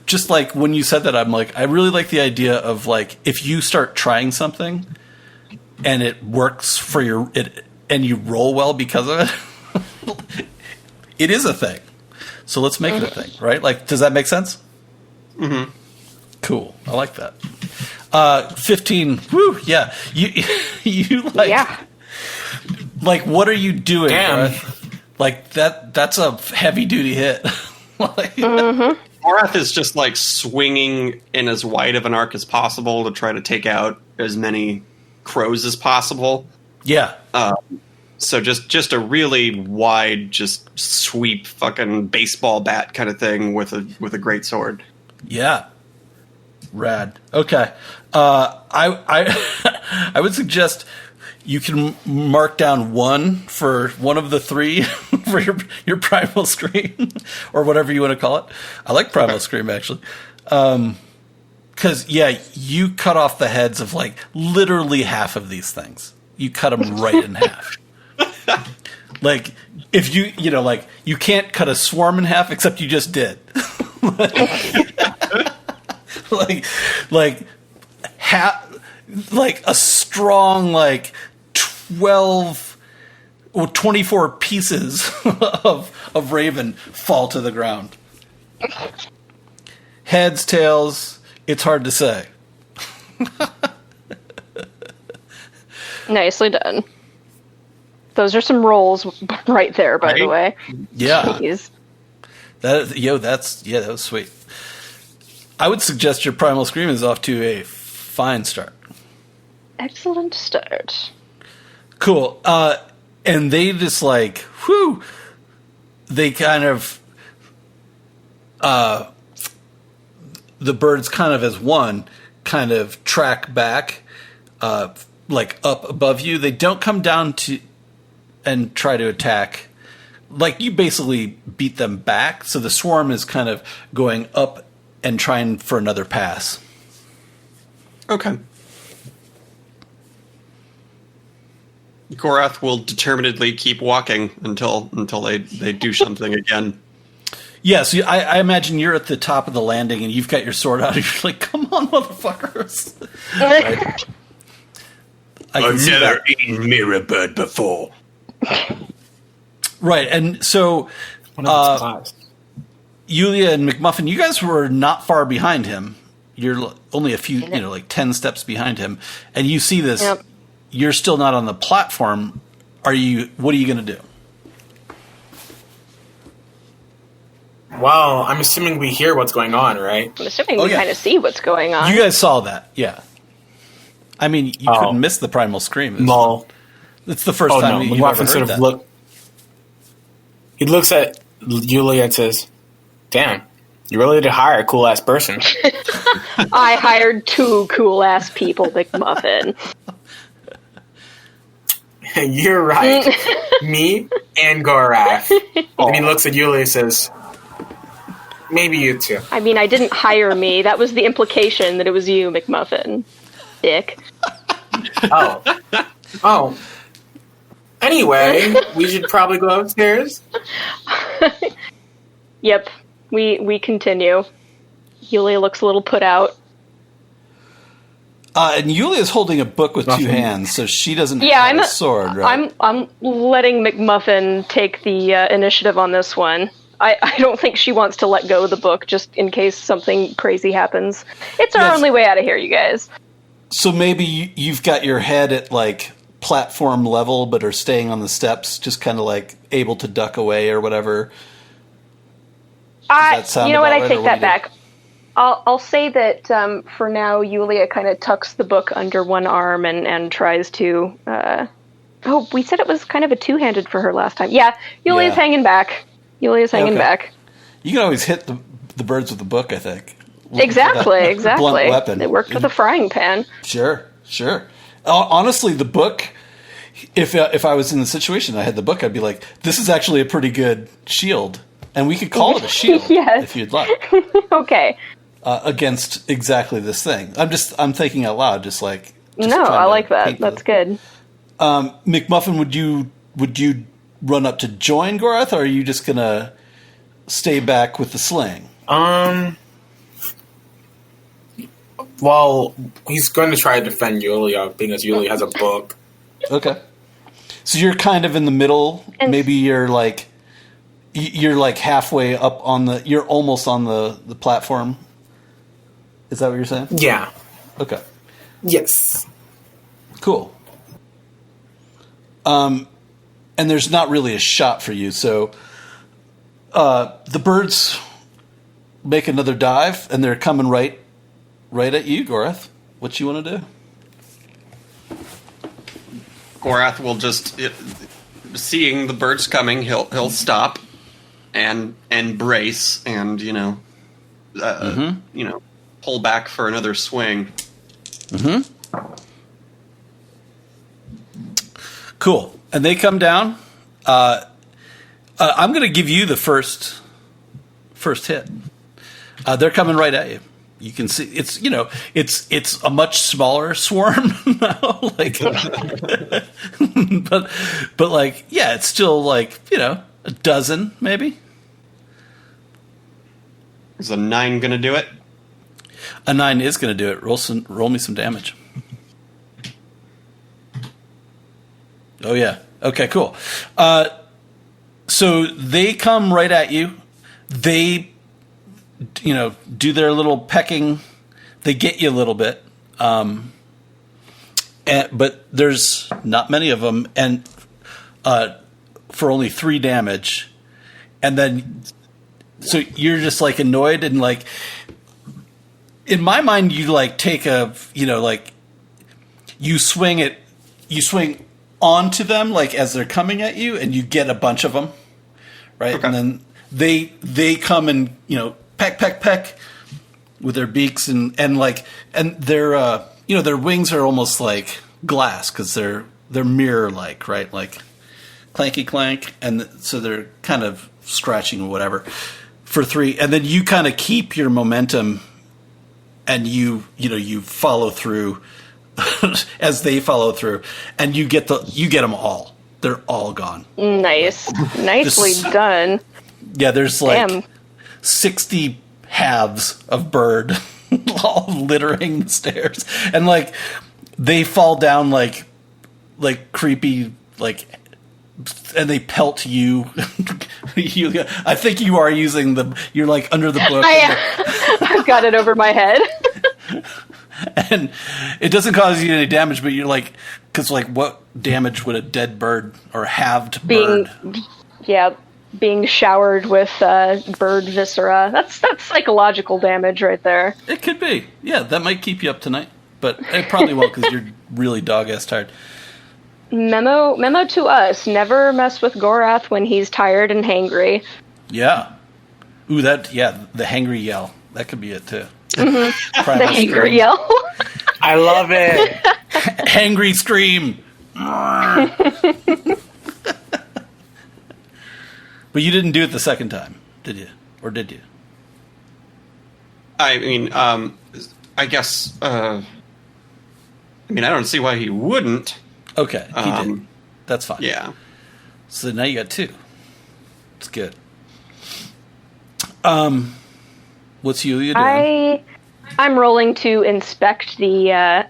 just like when you said that, I'm like, I really like the idea of like if you start trying something and it works for and you roll well because of it, it is a thing. So let's make it a thing, right? Like, does that make sense? Mm-hmm. Cool. I like that. 15. Woo. Yeah. You like. Yeah. Like, what are you doing? Like that's a heavy duty hit. Gorath is just like swinging in as wide of an arc as possible to try to take out as many crows as possible. Yeah. So just a really wide, just sweep fucking baseball bat kind of thing with a great sword. Yeah. Rad. Okay. I would suggest you can mark down 1 for one of the 3 for your primal scream or whatever you want to call it. I like primal scream actually. Cause you cut off the heads of like literally half of these things. You cut them right in half. Like if you know, like you can't cut a swarm in half except you just did. like a strong like 12 or 24 pieces of raven fall to the ground. Heads, tails, it's hard to say. Nicely done. Those are some rolls right there, by the way. Yeah. Jeez. That was sweet. I would suggest your primal scream is off to a fine start. Excellent start. Cool. And they just like, whew, they kind of, the birds kind of as one kind of track back, like up above you. They don't come down to and try to attack. Like you basically beat them back. So the swarm is kind of going up and trying for another pass. Okay. Gorath will determinedly keep walking until they do something again. Yeah, so I imagine you're at the top of the landing and you've got your sword out and you're like, come on, motherfuckers. Right? I've never eaten mirror bird before. Right, and so Yulia and McMuffin, you guys were not far behind him. You're only a few, like 10 steps behind him. And you see this. Yep. You're still not on the platform. What are you going to do? Well, I'm assuming we hear what's going on, right? I'm assuming we kind of see what's going on. You guys saw that, yeah. I mean, you couldn't miss the primal scream. It's the first time you've ever heard that. He looks at Yulia and says, "Damn, You really did hire a cool ass person. I hired 2 cool ass people, McMuffin. You're right. Me and Gorath. And he looks at Yulia and says, maybe you too. I mean, I didn't hire me. That was the implication that it was you, McMuffin. Dick. Oh. Anyway, we should probably go upstairs. Yep. We continue. Yulia looks a little put out. And Yulia's holding a book with 2 hands, so she doesn't have a sword, right? I'm letting McMuffin take the initiative on this one. I don't think she wants to let go of the book just in case something crazy happens. It's our only way out of here, you guys. So maybe you've got your head at, like, platform level, but are staying on the steps, just kind of, like, able to duck away or whatever. You know what? I take that back. I'll say that for now, Yulia kind of tucks the book under one arm and tries to... we said it was kind of a 2-handed for her last time. Yeah, Yulia's hanging back. Yulia's hanging back. You can always hit the birds with the book, I think. Exactly. Blunt weapon. It worked with a frying pan. Sure. Honestly, the book... If I was in the situation, I had the book, I'd be like, this is actually a pretty good shield. And we could call it a shield if you'd like. Okay. Against exactly this thing. I'm thinking out loud, just like... No, I like that. That's good. McMuffin, would you run up to join Gorath, or are you just going to stay back with the sling? Well, he's going to try to defend Yulia, being as Yulia has a book. Okay. So you're kind of in the middle. Maybe you're like halfway up you're almost on the platform. Is that what you're saying? Yeah. Okay. Yes. Cool. And there's not really a shot for you, so the birds make another dive, and they're coming right at you, Gorath. What you want to do? Gorath will just, seeing the birds coming, he'll stop and brace and pull back for another swing. Mm-hmm. Cool. And they come down. I'm going to give you the first hit. They're coming right at you. You can see it's a much smaller swarm now, like, but like, yeah, it's still like, a dozen maybe. Is a 9 going to do it? A 9 is going to do it. Roll me some damage. Oh yeah. Okay, cool. So they come right at you. They, do their little pecking. They get you a little bit. But there's not many of them, and for only 3 damage. And then, so you're just like annoyed, and like, in my mind, you like take you swing onto them, like as they're coming at you, and you get a bunch of them, right? Okay. And then they come and peck with their beaks and their their wings are almost like glass because they're mirror like, right? Like clanky clank, and so they're kind of scratching or whatever for 3, and then you kind of keep your momentum, and you follow through as they follow through, and you get them all. They're all gone. Nicely done. Yeah, there's like 60 halves of bird all littering the stairs, and like they fall down like creepy, like, and they pelt you. I think you are using you're like under the book. I've got it over my head. And it doesn't cause you any damage, but you're like, because like, what damage would a dead bird or halved bird? Being showered with bird viscera. That's psychological damage right there. It could be. Yeah, that might keep you up tonight, but it probably won't because you're really dog-ass tired. Memo to us: never mess with Gorath when he's tired and hangry. Yeah. Ooh, the hangry yell. That could be it too. Mm-hmm. The hangry yell. I love it. Hangry scream. But you didn't do it the second time, did you? Or did you? I mean, I guess. I don't see why he wouldn't. Okay, he did. That's fine. Yeah. So now you got 2. It's good. What's Yulia doing? I'm rolling to inspect the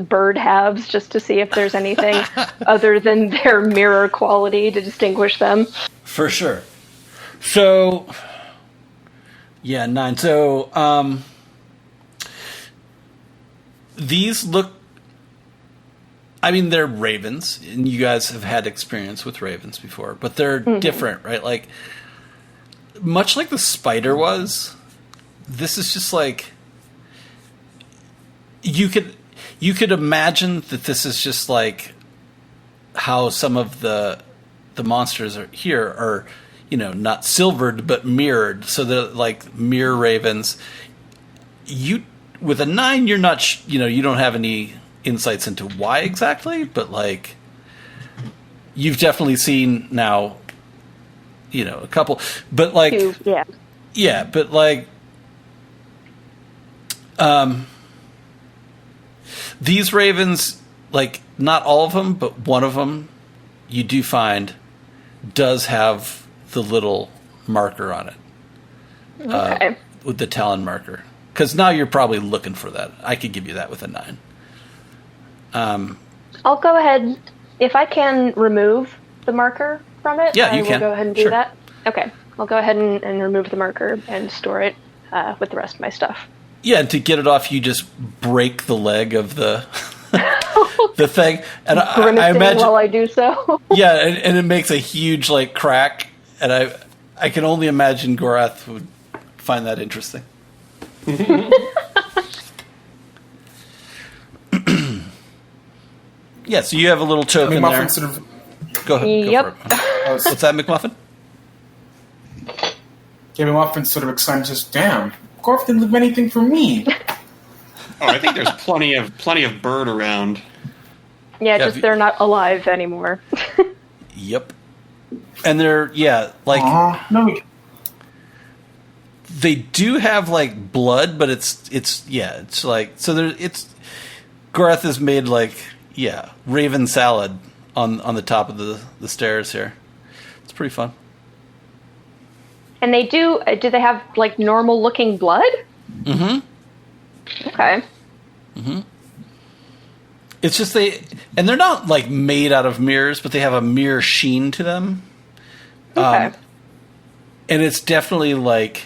bird halves just to see if there's anything other than their mirror quality to distinguish them. For sure. So, 9. So, these look. They're ravens, and you guys have had experience with ravens before, but they're different, right? Like, much like the spider was, this is just like you could imagine that this is just like how some of the monsters are here are, not silvered but mirrored, so they're like mirror ravens. You with a 9, you're not, you don't have any insights into why exactly, but like you've definitely seen now, a couple, but like 2, yeah, but like these ravens, like not all of them, but one of them you do find does have the little marker on it, okay, with the talon marker, because now you're probably looking for that. I could give you that with a 9. I'll go ahead. If I can remove the marker from it, Yeah, I you will can. go ahead and do Sure. that. Okay, I'll go ahead and remove the marker and store it with the rest of my stuff. Yeah, and to get it off, you just break the leg of the the thing, and I Grimacing imagine while I do so. yeah, and it makes a huge like crack, and I can only imagine Gorath would find that interesting. Yeah, so you have a little token there. McMuffin sort of. Go ahead. Yep. Go for it. What's that, McMuffin? Yeah, McMuffin sort of exclaims, "Just damn, Gorath didn't leave anything for me." Oh, I think there's plenty of bird around. Yeah, Yeah, just they're not alive anymore. Yep. And they're like Aw, no, we. they do have like blood, but it's like so there Gorath has made like raven salad on the top of the stairs here. It's pretty fun. And they do they have like normal looking blood? Mm-hmm. Okay. Mm-hmm. It's just they're not like made out of mirrors, but they have a mirror sheen to them. Okay. And it's definitely like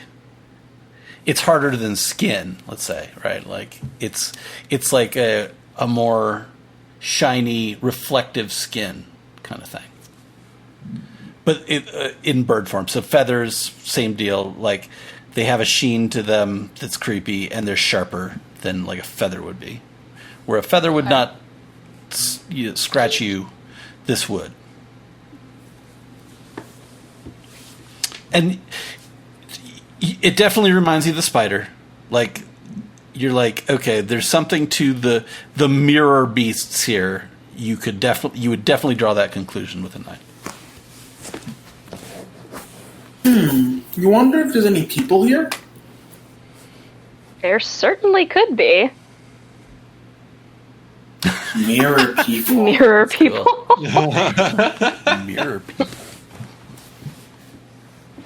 it's harder than skin, let's say, right? Like it's like a more shiny, reflective skin kind of thing. But in bird form, so feathers, same deal. Like they have a sheen to them that's creepy, and they're sharper than like a feather would be. Where a feather would not scratch you, this would. And it definitely reminds you of the spider. Like you're like, okay, there's something to the mirror beasts here. You would definitely draw that conclusion with a 9. You wonder if there's any people here? There certainly could be. Mirror people. Mirror people. Mirror people.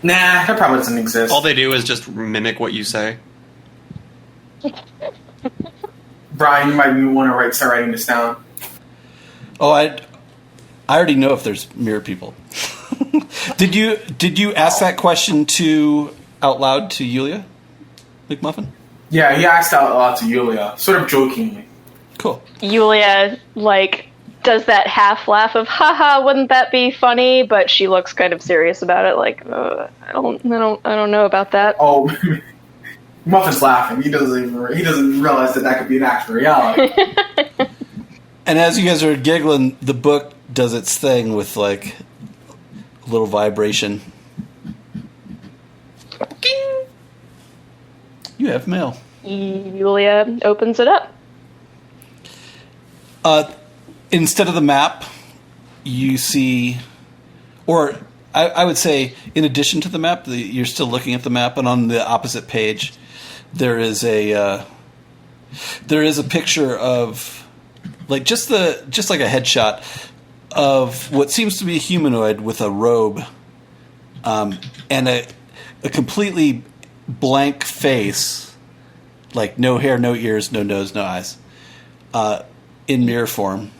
Nah, that probably doesn't exist. All they do is just mimic what you say. Brian, you might want to start writing this down. Oh, I already know if there's mirror people. Did you ask that question out loud to Yulia, McMuffin? Yeah, he asked out loud to Yulia, sort of jokingly. Cool. Yulia, like, does that half laugh of, haha, wouldn't that be funny? But she looks kind of serious about it, like, I don't know about that. Oh, Muffin's laughing. He doesn't realize that could be an actual reality. And as you guys are giggling, the book does its thing with like a little vibration. You have mail. Yulia opens it up. Instead of the map, you see, or I would say, in addition to the map, you're still looking at the map, and on the opposite page, there is a picture of, like, just like a headshot of what seems to be a humanoid with a robe, and a completely blank face, like no hair, no ears, no nose, no eyes, in mirror form.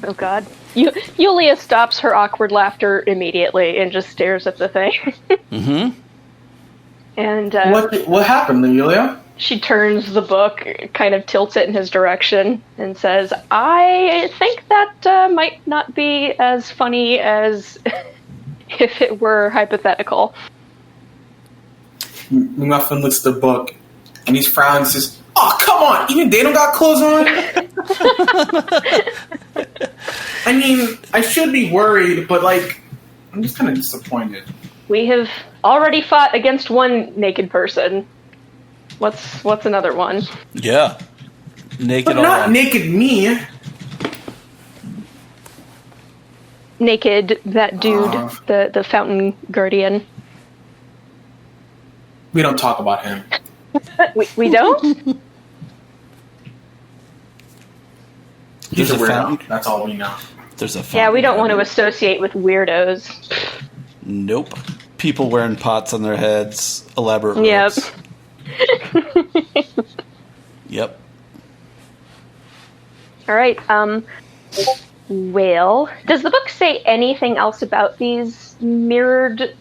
Oh God. Yulia stops her awkward laughter immediately and just stares at the thing. Mm-hmm. And what happened, Yulia? she turns the book, kind of tilts it in his direction, and says, I think that might not be as funny as if it were hypothetical. Muffin looks at the book, and he frowns and says, oh, come on! Even they don't got clothes on? I mean, I should be worried, but, like, I'm just kind of disappointed. We have already fought against one naked person. What's another one? Yeah. Naked But all not on. naked me. Naked, that dude, the fountain guardian. We don't talk about him. We don't? He's a There's a weirdo. fountain? That's all we know. There's a fountain. Yeah, we don't want to associate with weirdos. Nope. People wearing pots on their heads. Elaborate Yep. robes. Yep. All right. Well, does the book say anything else about these mirrored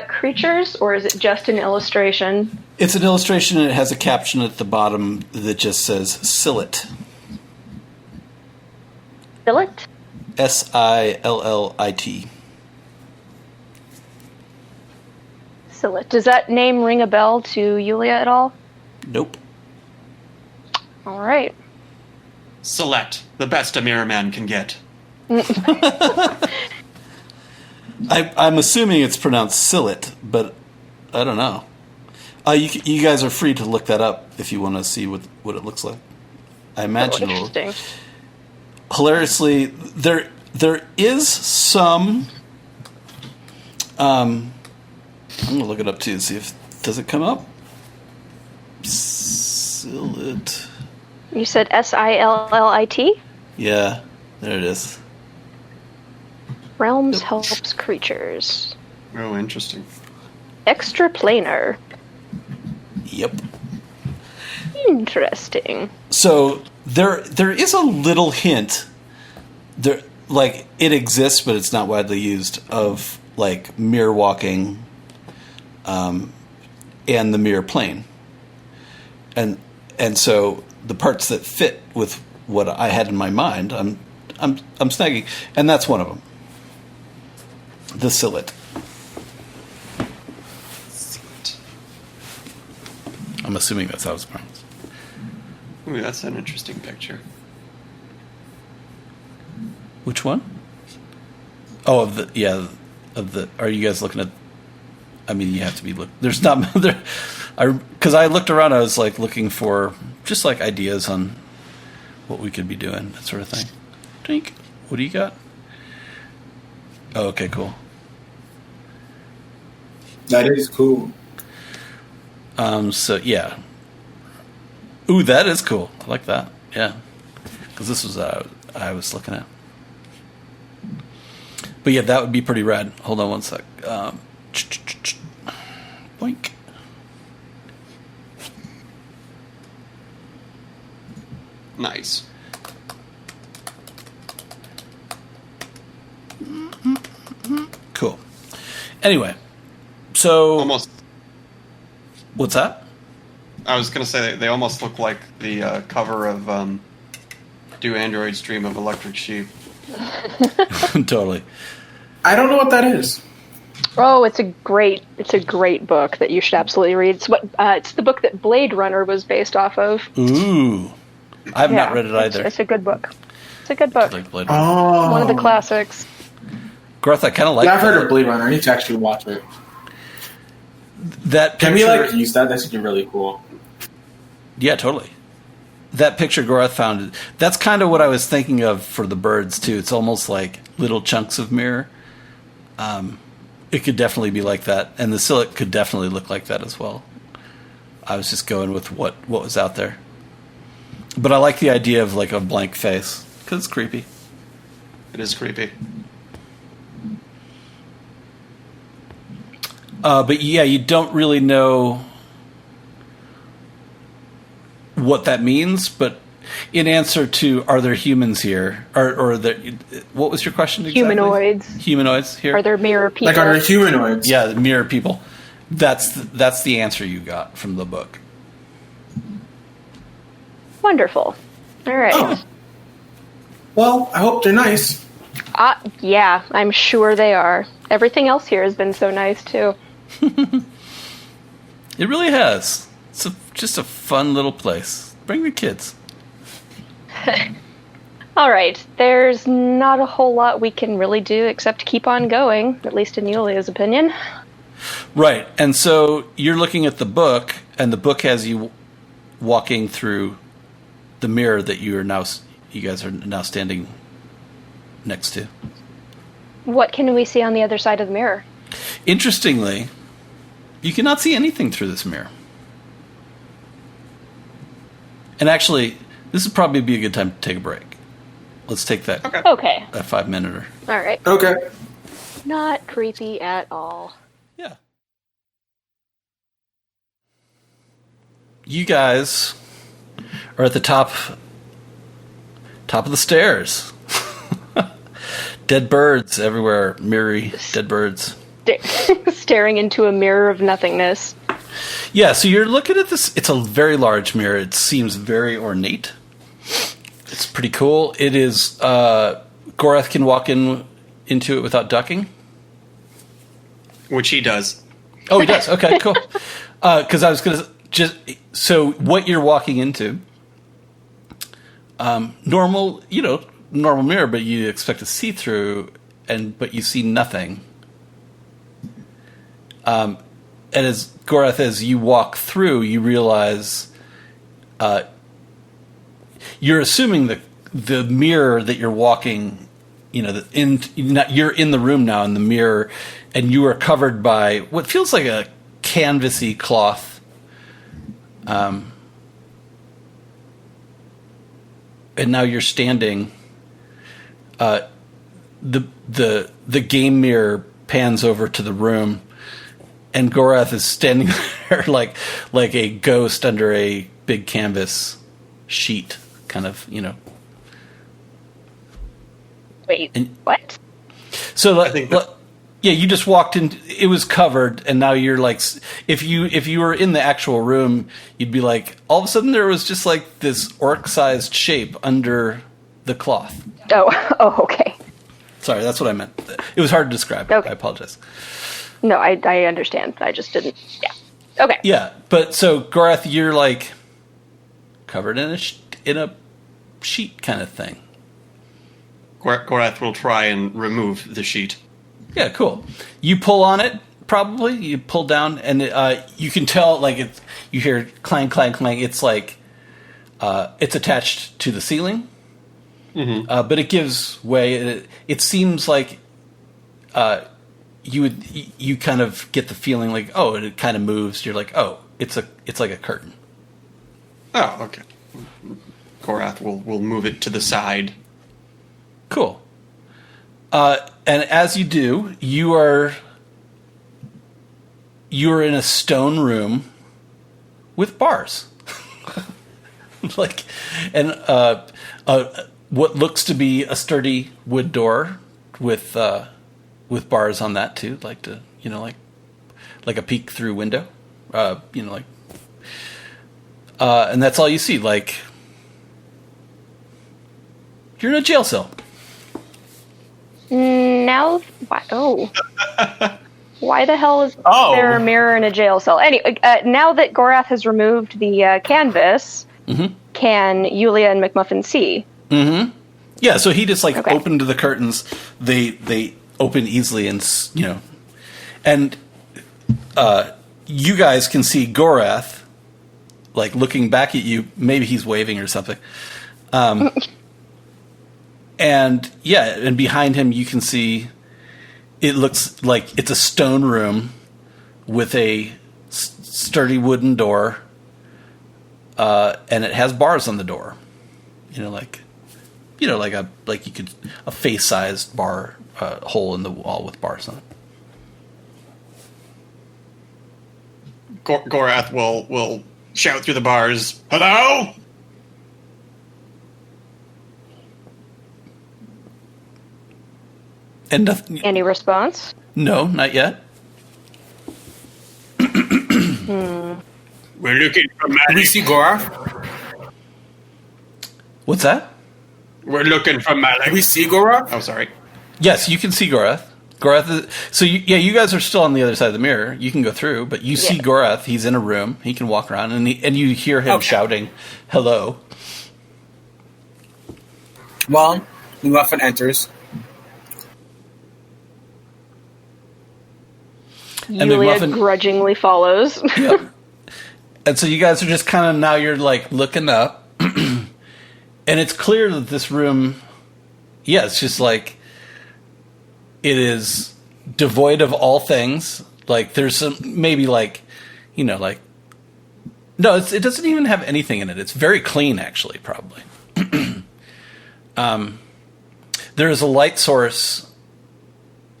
creatures, or is it just an illustration? It's an illustration and it has a caption at the bottom that just says Sillit. Sillit? Sillit. Sillit. Does that name ring a bell to Yulia at all? Nope. All right. Select, the best a mirror man can get. I'm assuming it's pronounced Sillit, but I don't know. You guys are free to look that up if you want to see what it looks like. I imagine it'll... Interesting. Hilariously, there is some... I'm going to look it up too, see if... Does it come up? Sillit. You said Sillit? Yeah, there it is. Realms helps creatures. Oh, interesting. Extraplanar. Yep. Interesting. So there is a little hint there, like, it exists but it's not widely used, of like mirror walking and the mirror plane. And so the parts that fit with what I had in my mind, I'm snagging, and that's one of them. The Sillit. I'm assuming that's how it's pronounced. Ooh, that's an interesting picture. Which one? Oh, of the. Are you guys looking at? I mean, you have to be look. There's not there. Because I looked around, I was like looking for just like ideas on what we could be doing, that sort of thing. Drink. What do you got? Oh, okay, cool. That is cool. So yeah. Ooh, that is cool. I like that. Yeah, because this was I was looking at. But yeah, that would be pretty rad. Hold on one sec. Boink. Nice. Cool. Anyway, so Almost. What's that? I was going to say they almost look like the cover of Do Androids Dream of Electric Sheep? Totally. I don't know what that is. Oh, it's a great book that you should absolutely read. It's the book that Blade Runner was based off of. Ooh, I have not read it either. It's a good book. It's a good book. Like Blade Runner. Oh. One of the classics. Gorath, I kind of like. Yeah, I've heard of Blade Runner. I need to actually watch it. That Can picture, we use that? That's looking really cool. Yeah, totally. That picture Gorath found, that's kind of what I was thinking of for the birds, too. It's almost like little chunks of mirror. It could definitely be like that, and the Silic could definitely look like that as well. I was just going with what was out there. But I like the idea of like a blank face, because it's creepy. It is creepy. But yeah, you don't really know what that means, but in answer to are there humans here, or what was your question exactly? Humanoids here? Are there mirror people? Like, are there humanoids? Yeah, mirror people. That's the answer you got from the book. Wonderful. All right. Oh. Well, I hope they're nice. Yeah, I'm sure they are. Everything else here has been so nice, too. It really has. It's just a fun little place. Bring the kids. All right. There's not a whole lot we can really do except keep on going, at least in Yulia's opinion. Right. And so you're looking at the book, and the book has you walking through the mirror that you guys are now standing next to. What can we see on the other side of the mirror? Interestingly, you cannot see anything through this mirror. And actually, this would probably be a good time to take a break. Let's take that. Okay. That 5-minute. All right. Okay. Not creepy at all. Yeah. You guys are at the top of the stairs. Dead birds everywhere. Mirrory dead birds. Staring into a mirror of nothingness. Yeah, so you're looking at this. It's a very large mirror. It seems very ornate. It's pretty cool. It is. Gorath can walk into it without ducking. Which he does. Oh, he does. Okay, cool. Because I was going to so what you're walking into. Normal mirror, but you expect to see through, but you see nothing. And as Gorath, as you walk through, you realize you're assuming that the mirror that you're walking, you're in the room now in the mirror, and you are covered by what feels like a canvasy cloth. And now you're standing. The game mirror pans over to the room. And Gorath is standing there like a ghost under a big canvas sheet, kind of, Wait, what? So, you just walked in. It was covered, and now you're like, if you were in the actual room, you'd be like, all of a sudden there was just like this orc-sized shape under the cloth. Oh, okay. Sorry, that's what I meant. It was hard to describe. Okay. I apologize. No, I understand. I just didn't. Yeah. Okay. Yeah, but so Gorath, you're like covered in a sheet kind of thing. Gorath will try and remove the sheet. Yeah, cool. You pull on it, probably. You pull down, and you can tell, like, you hear clang, clang, clang. It's like it's attached to the ceiling, but it gives way. It seems like you kind of get the feeling like, oh, it kind of moves. You're like, oh, it's like a curtain. Oh, okay. Gorath will move it to the side. Cool. And as you do, you're in a stone room with bars, what looks to be a sturdy wood door with bars on that too, like a peek through window, and that's all you see. Like you're in a jail cell. Now, why the hell is there a mirror in a jail cell? Anyway, now that Gorath has removed the canvas, can Yulia and McMuffin see? Mm-hmm. Yeah, so he just opened the curtains. They open easily, and you guys can see Gorath, like, looking back at you. Maybe he's waving or something. And, yeah, and behind him you can see, it looks like it's a stone room with a sturdy wooden door, and it has bars on the door. Like a face-sized bar hole in the wall with bars on it. Gorath will shout through the bars, "Hello!" And nothing. Any response? No, not yet. We're looking for Do we Malik. see Gorath? What's that? We're looking for Do we Malik. see Gorath? Oh, sorry. Yes, you can see Gorath. Gorath is, so you guys are still on the other side of the mirror. You can go through, but you see Gorath. He's in a room. He can walk around, and you hear him shouting, "Hello." Well, McMuffin enters. Yulia McMuffin- grudgingly follows. Yep. And so you guys are just kind of, now you're like looking up, and it's clear that this room, it's just like, it is devoid of all things. Like, there's some, maybe like, like, no, it doesn't even have anything in it. It's very clean, actually, probably. There is a light source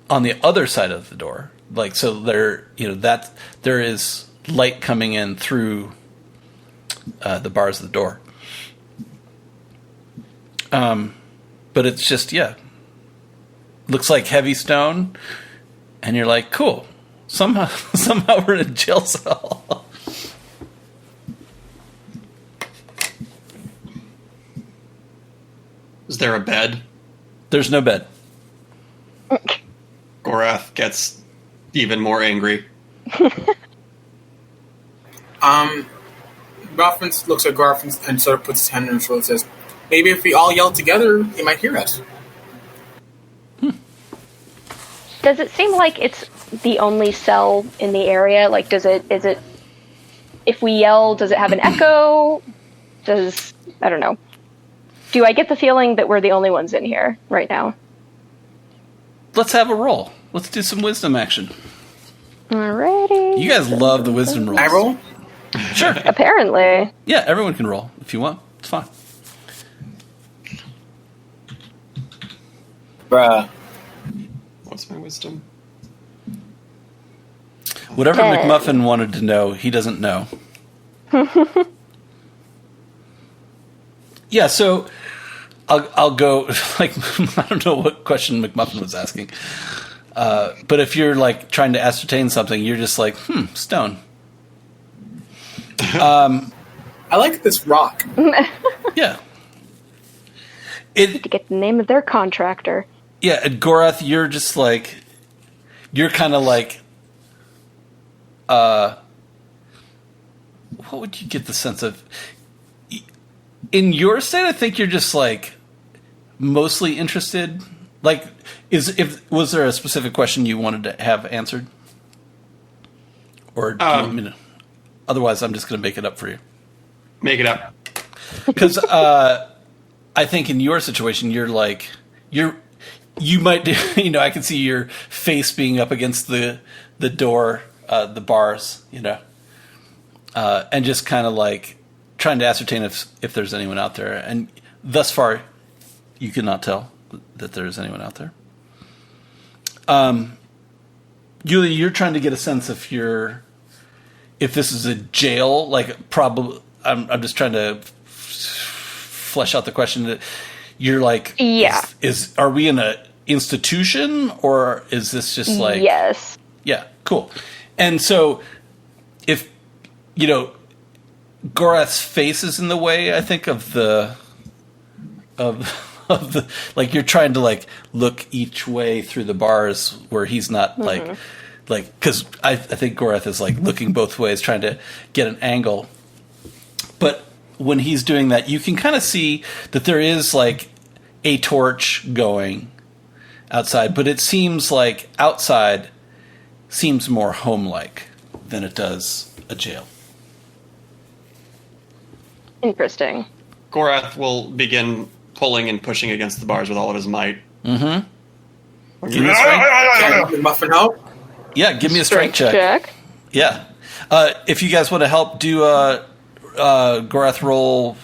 on the other side of the door. Like, so there, there is light coming in through the bars of the door. But it's just, looks like heavy stone, and you're like, cool. Somehow we're in a jail cell. Is there a bed? There's no bed. Gorath gets even more angry. Goffman looks at Garth and sort of puts his hand on his shoulder and says, "Maybe if we all yell together, they might hear us." Does it seem like it's the only cell in the area? Like, is it, if we yell, does it have an echo? I don't know. Do I get the feeling that we're the only ones in here right now? Let's have a roll. Let's do some wisdom action. Alrighty. You guys love the wisdom rolls. I roll? Sure. Apparently. Yeah, everyone can roll if you want. It's fine. Bruh. What's my wisdom? Whatever 10. McMuffin wanted to know, he doesn't know. Yeah, so I'll go, like, I don't know what question McMuffin was asking. But if you're, like, trying to ascertain something, you're just like, stone. I like this rock. Yeah. To get the name of their contractor. Yeah, at Gorath, you're just like, you're kind of like, what would you get the sense of? In your state, I think you're just like mostly interested. Like, was there a specific question you wanted to have answered, or do you want me to? Otherwise, I'm just going to make it up for you. Make it up. Because I think in your situation, you're like you might do. I can see your face being up against the door, the bars, and just kind of like trying to ascertain if there's anyone out there. And thus far, you cannot tell that there's anyone out there. Yulia, you're trying to get a sense if this is a jail, like probably. I'm just trying to flesh out the question. That you're like, yeah, are we in a institution, or is this just like, yes, yeah, cool. And so if Gorath's face is in the way, I think of the like, you're trying to like look each way through the bars where he's not like because I think Gorath is like looking both ways trying to get an angle. But when he's doing that, you can kind of see that there is like a torch going outside, but it seems like outside seems more home-like than it does a jail. Interesting. Gorath will begin pulling and pushing against the bars with all of his might. Mm-hmm. Give me a strength. Muffin help? Yeah, give me a strength check. Yeah. If you guys want to help, do Gorath roll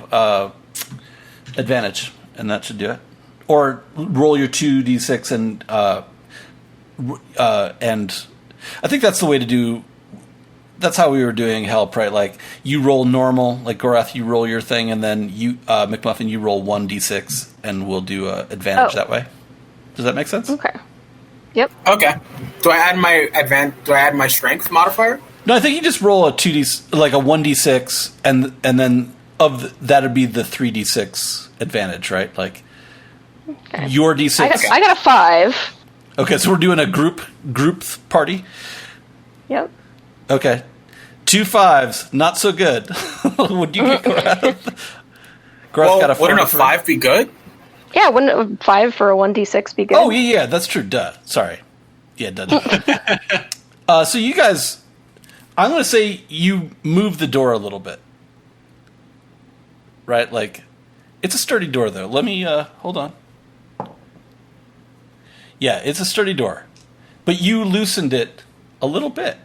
advantage, and that should do it. Or roll your 2d6 and I think that's the way to do. That's how we were doing help, right? Like you roll normal, like Gorath, you roll your thing, and then you, McMuffin, you roll 1d6, and we'll do advantage that way. Does that make sense? Okay. Yep. Okay. Do I add my strength modifier? No, I think you just roll a 1d6, and then that'd be the 3d6 advantage, right? Like your d6. I got a 5. Okay, so we're doing a group party. Yep. Okay. 2 5s, not so good. Would you get Gorath? Gorath got a 4. Wouldn't a 5 be good? Yeah, wouldn't a 5 for a 1d6 be good? Oh, yeah, that's true. Duh. Sorry. Yeah, it doesn't. So you guys, I'm going to say you move the door a little bit. Right? Like, it's a sturdy door, though. Let me, hold on. Yeah, it's a sturdy door. But you loosened it a little bit.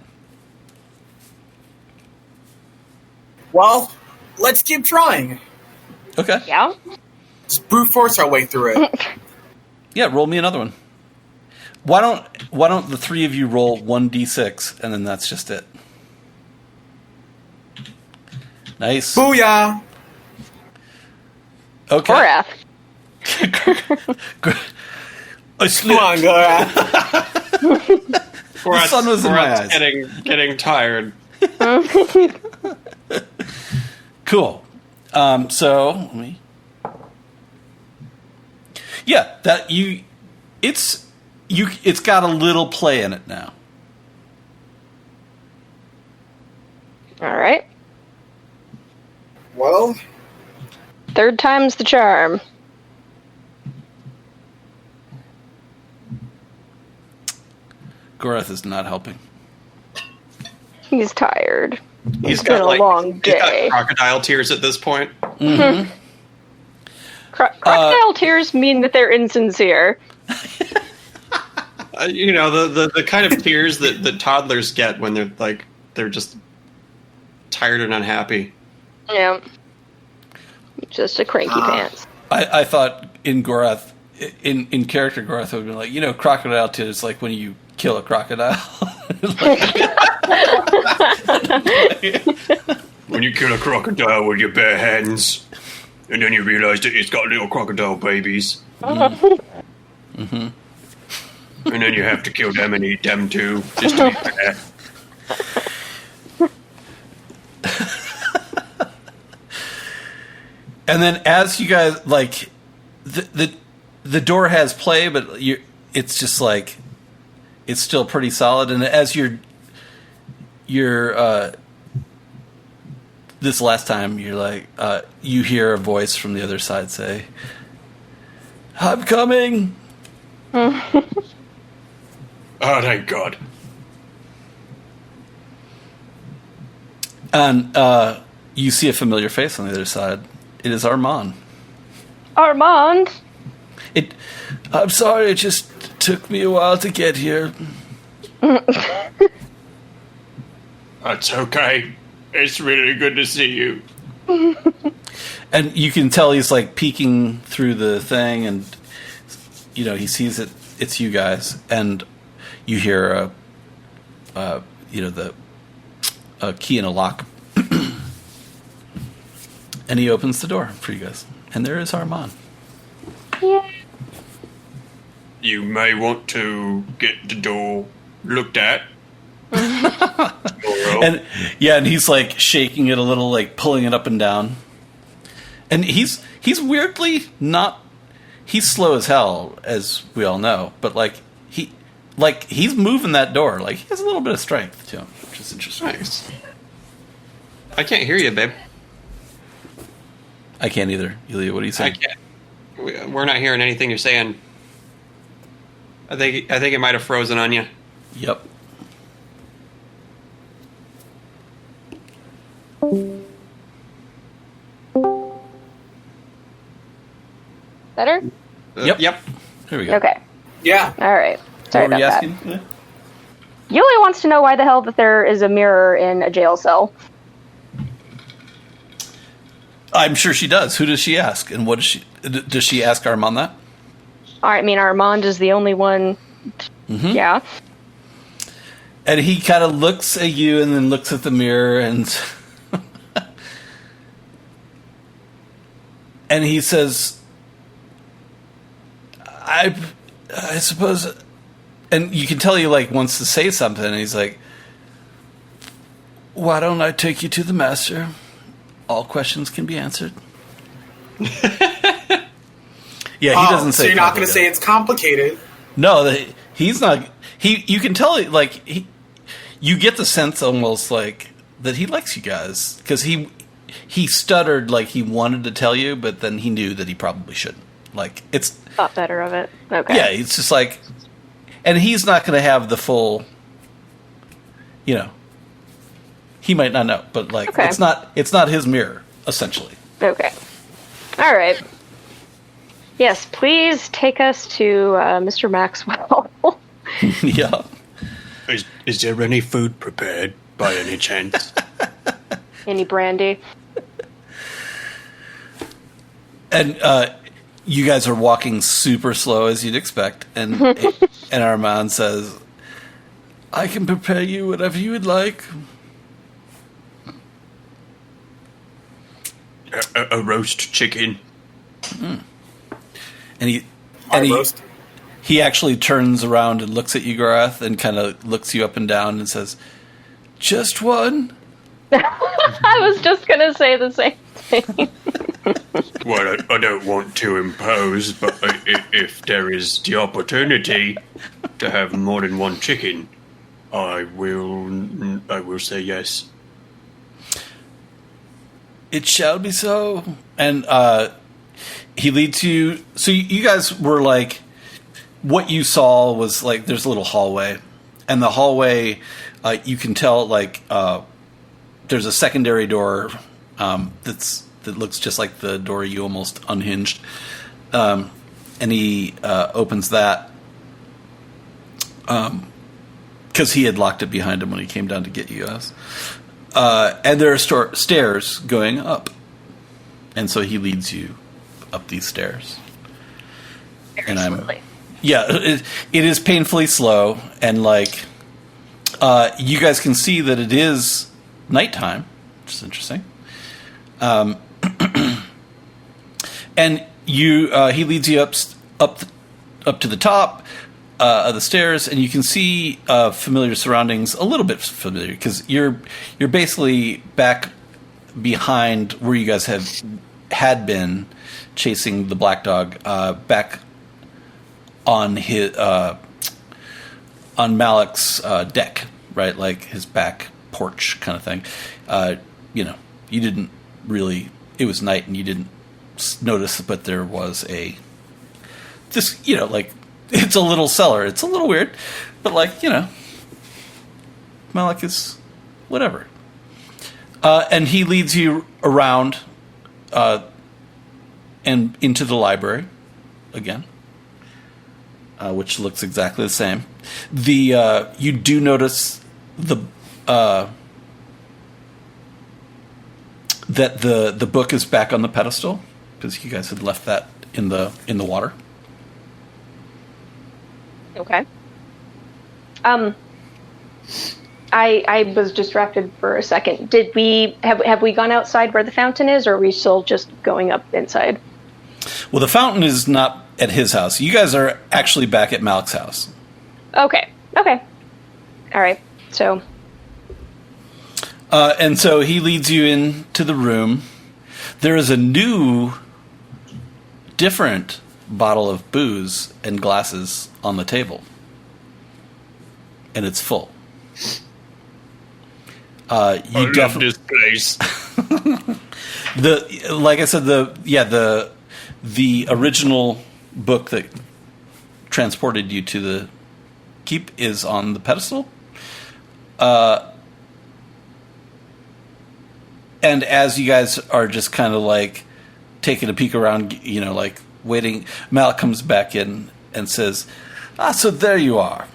Well, let's keep trying. Okay. Yeah? Let's brute force our way through it. Yeah, roll me another one. Why don't the three of you roll 1d6, and then that's just it. Nice. Booyah! Okay. Gorath. I slipped. Come on, Gorath. The sun was in my eyes. Getting tired. Cool. So let me. Yeah, it's got a little play in it now. All right. Well, 3rd time's the charm. Gorath is not helping. He's tired. He's been got a long He's day. got crocodile tears at this point. Mm-hmm. Crocodile tears mean that they're insincere. The kind of tears that toddlers get when they're just tired and unhappy. Yeah. Just a cranky pants. I thought in Gorath, in character Gorath would be like, crocodile tears, like when you kill a crocodile. When you kill a crocodile with your bare hands, and then you realise that it's got little crocodile babies. Mm-hmm. And then you have to kill them and eat them too, just to be fair. And then as you guys, the door has play, but it's just like, it's still pretty solid. And as you're this last time, you're like, you hear a voice from the other side say, "I'm coming." Oh, thank God. And you see a familiar face on the other side. It is Armand. Armand? I'm sorry, it just took me a while to get here. That's okay. It's really good to see you. And you can tell he's like peeking through the thing, and he sees it's you guys, and you hear the key in a lock. And he opens the door for you guys. And there is Armand. Yeah. You may want to get the door looked at. And he's like shaking it a little, like pulling it up and down. And he's weirdly not, he's slow as hell, as we all know, but he's moving that door. Like, he has a little bit of strength to him, which is interesting. Nice. I can't hear you, babe. I can't either. Yulia, what are you saying? I can't. We're not hearing anything you're saying. I think it might have frozen on you. Yep. Better? Yep. Yep. Here we go. Okay. Yeah. All right. Sorry What were you about that. asking? Yulia wants to know why the hell that there is a mirror in a jail cell. I'm sure she does. Who does she ask? And what does she ask Armand that? I mean, Armand is the only one. Mm-hmm. Yeah. And he kind of looks at you and then looks at the mirror and and he says, I suppose, and you can tell he like wants to say something, and he's like, why don't I take you to the master? All questions can be answered. Yeah, he doesn't say. So you're not going to say it's complicated. No, he's not. You can tell, like, you get the sense almost like that he likes you guys, because he stuttered like he wanted to tell you, but then he knew that he probably shouldn't. Like, it's Thought better of it. Okay. yeah, it's just like, and he's not going to have the full, you know, he might not know, but like, Okay. it's not his mirror, essentially. Okay. All right. Yes, please take us to Mr. Maxwell. Yeah. Is there any food prepared by any chance? Any brandy? And you guys are walking super slow as you'd expect, and and Armand says, "I can prepare you whatever you would like." A roast chicken. And Hard roast. he actually turns around and looks at you, Gorath, and kind of looks you up and down and says, "Just one?" I was just going to say the same thing. Well, I don't want to impose, but if there is the opportunity to have more than one chicken, I will say yes. It shall be so. And he leads you. So you guys were like, what you saw was like, there's a little hallway, and the hallway, you can tell like there's a secondary door that looks just like the door you almost unhinged, and he opens that because he had locked it behind him when he came down to get you guys. And there are stairs going up, and so he leads you up these stairs. Very slowly. Yeah, it is painfully slow, and like you guys can see that it is nighttime, which is interesting. And he leads you up to the top of the stairs, and you can see familiar surroundings, a little bit familiar, because you're basically back behind where you guys had been chasing the black dog, back on his on Malik's deck, right? Like his back porch kind of thing. You didn't really. It was night, and you didn't notice, but there was like it's a little cellar. It's a little weird, but like Malik is whatever. And he leads you around and into the library again, which looks exactly the same. You do notice that the book is back on the pedestal, because you guys had left that in the water. Okay. I was distracted for a second. Did we have we gone outside where the fountain is, or are we still just going up inside? Well, the fountain is not at his house. You guys are actually back at Malik's house. Okay. All right. So. And so he leads you into the room. There is a new, different bottle of booze and glasses on the table, and it's full. I love this place. Like I said, the original book that transported you to the keep is on the pedestal. And as you guys are just kind of like taking a peek around, like waiting, Malik comes back in and says, so there you are.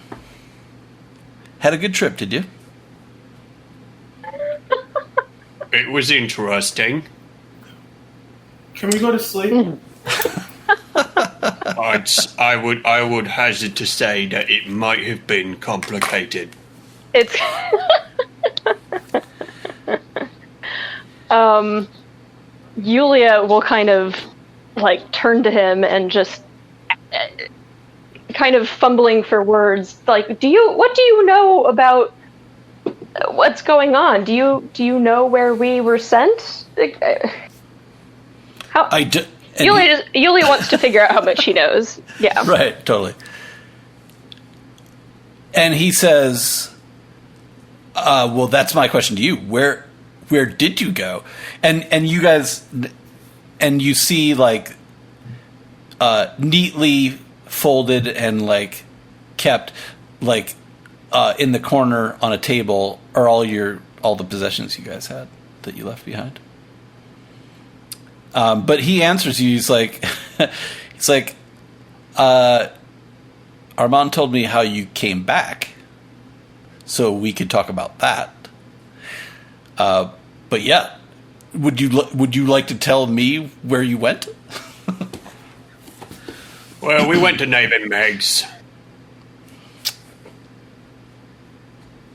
Had a good trip, did you? It was interesting. Can we go to sleep? I would hazard to say that it might have been complicated. It's Yulia will kind of like turn to him and just kind of fumbling for words, like, what do you know about what's going on? Do you know where we were sent? How I do. Yulia wants to figure out how much he knows. Yeah. Right, totally. And he says, well, that's my question to you. Where did you go? And you guys, and you see like neatly folded and like kept like in the corner on a table are all the possessions you guys had that you left behind. But he answers you. He's like, Armand told me how you came back, so we could talk about that. But yeah, would you like to tell me where you went? Well, we went to Nave and Meg's.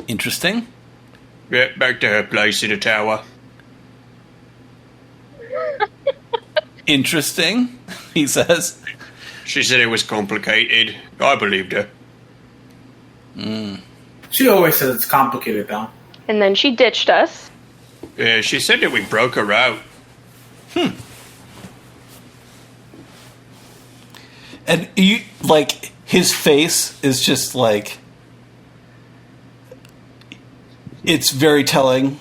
Interesting. Yeah, back to her place in the tower. Interesting, he says. She said it was complicated. I believed her. She always says it's complicated, though. And then she ditched us. Yeah, she said that we broke her out. And like his face is just like, it's very telling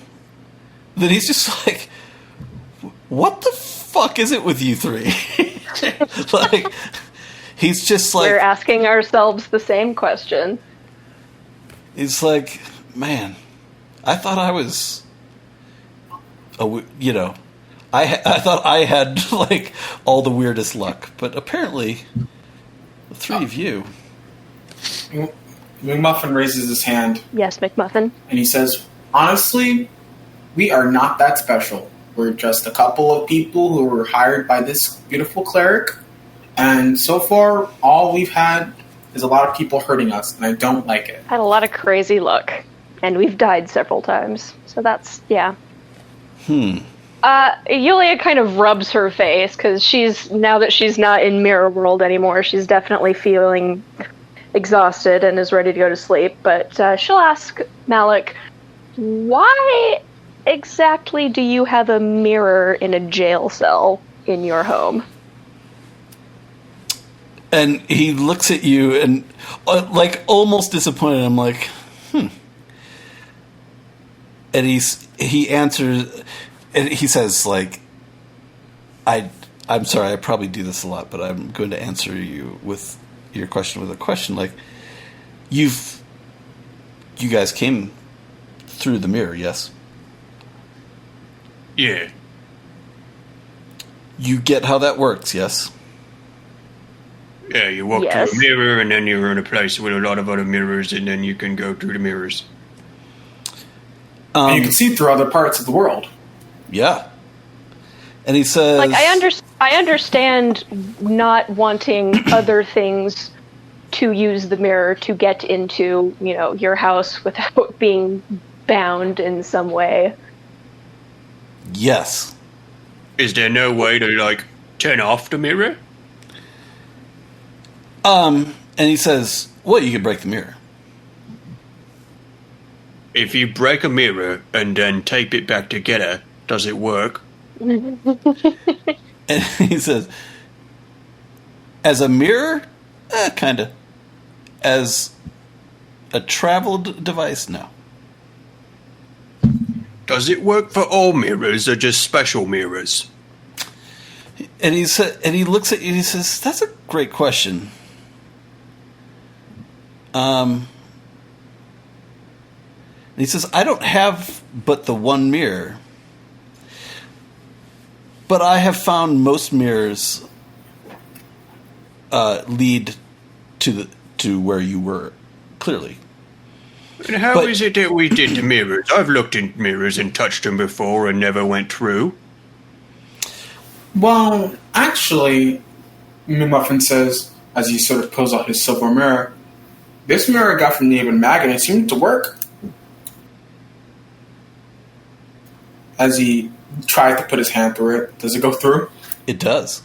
that he's just like, what the fuck is it with you three? Like, he's just like, We're asking ourselves the same question. He's like, man, I thought I was, I thought I had like all the weirdest luck, but apparently the three of you. McMuffin raises his hand Yes, McMuffin. and he says, honestly, we are not that special. We're just a couple of people who were hired by this beautiful cleric, and so far, all we've had is a lot of people hurting us, and I don't like it. Had a lot of crazy luck, and we've died several times. So that's, yeah. Yulia kind of rubs her face, because now that she's not in Mirror World anymore, she's definitely feeling exhausted and is ready to go to sleep. But she'll ask Malik, why exactly do you have a mirror in a jail cell in your home? And he looks at you and like almost disappointed. I'm like, And he answers, and he says like, I'm sorry, I probably do this a lot, but I'm going to answer you with your question with a question. Like, you guys came through the mirror, yes? Yeah. You get how that works, yes? Yeah, you walk Yes. through a mirror, and then you're in a place with a lot of other mirrors, and then you can go through the mirrors. And you can see through other parts of the world. Yeah. And he says, Like, I understand not wanting other things to use the mirror to get into, your house without being bound in some way. yes. Is there no way to, like, turn off the mirror? And he says, well, you could break the mirror. If you break a mirror and then tape it back together, does it work? And he says, as a mirror, kind of. As a travel device, no. Does it work for all mirrors or just special mirrors? And he looks at you and he says, that's a great question. And he says, I don't have but the one mirror. But I have found most mirrors lead to where you were, clearly. And how is it that we did the mirrors? I've looked in mirrors and touched them before and never went through. Well, actually, McMuffin says, as he sort of pulls out his silver mirror, this mirror I got from David Mag, and it seemed to work. As he tries to put his hand through it, does it go through? It does.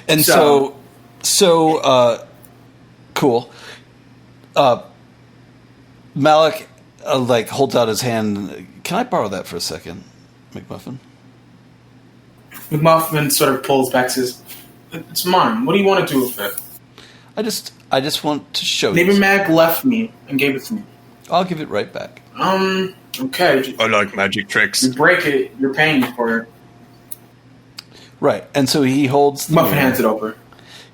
And so cool. Malik holds out his hand. Can I borrow that for a second, McMuffin? McMuffin sort of pulls back, says, "It's mine. What do you want to do with it?" I just want to show you. David Mag left me and gave it to me. I'll give it right back. Okay. I like magic tricks. You break it, you're paying me for it. Right, and so he holds the Muffin mirror. hands it over.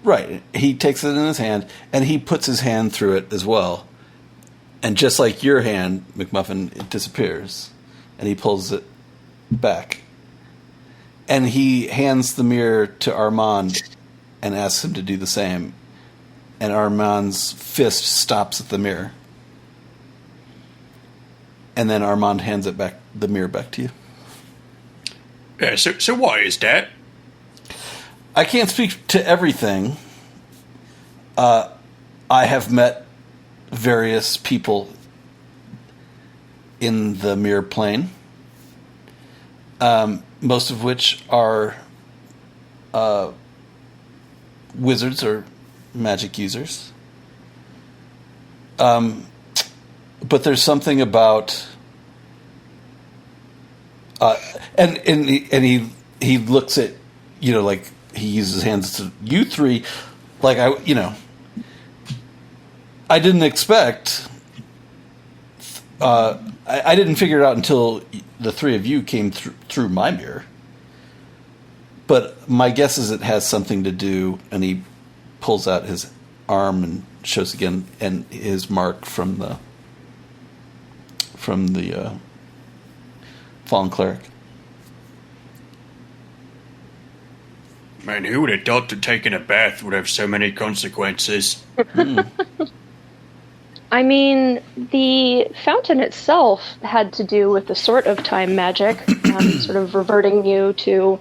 Right, he takes it in his hand, and he puts his hand through it as well. And just like your hand, McMuffin, it disappears, and he pulls it back. And he hands the mirror to Armand and asks him to do the same. And Armand's fist stops at the mirror. And then Armand hands the mirror back to you. Yeah, so why is that? I can't speak to everything. I have met various people in the mirror plane, most of which are wizards or magic users. But there's something about, and he looks at, like he uses his hands to you three, like I didn't expect. I didn't figure it out until the three of you came through my mirror. But my guess is it has something to do, and he pulls out his arm and shows again, and his mark from the fallen cleric. Man, who would have thought that taking a bath would have so many consequences? I mean, the fountain itself had to do with the sort of time magic, sort of reverting you to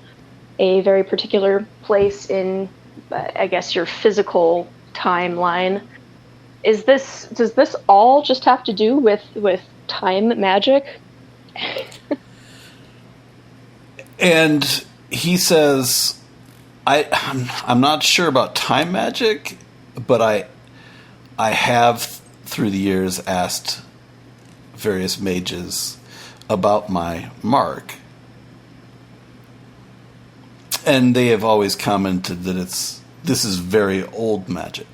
a very particular place in, I guess, your physical timeline. Does this all just have to do with time magic? And he says, I'm not sure about time magic, but I have through the years asked various mages about my mark, and they have always commented that this is very old magic.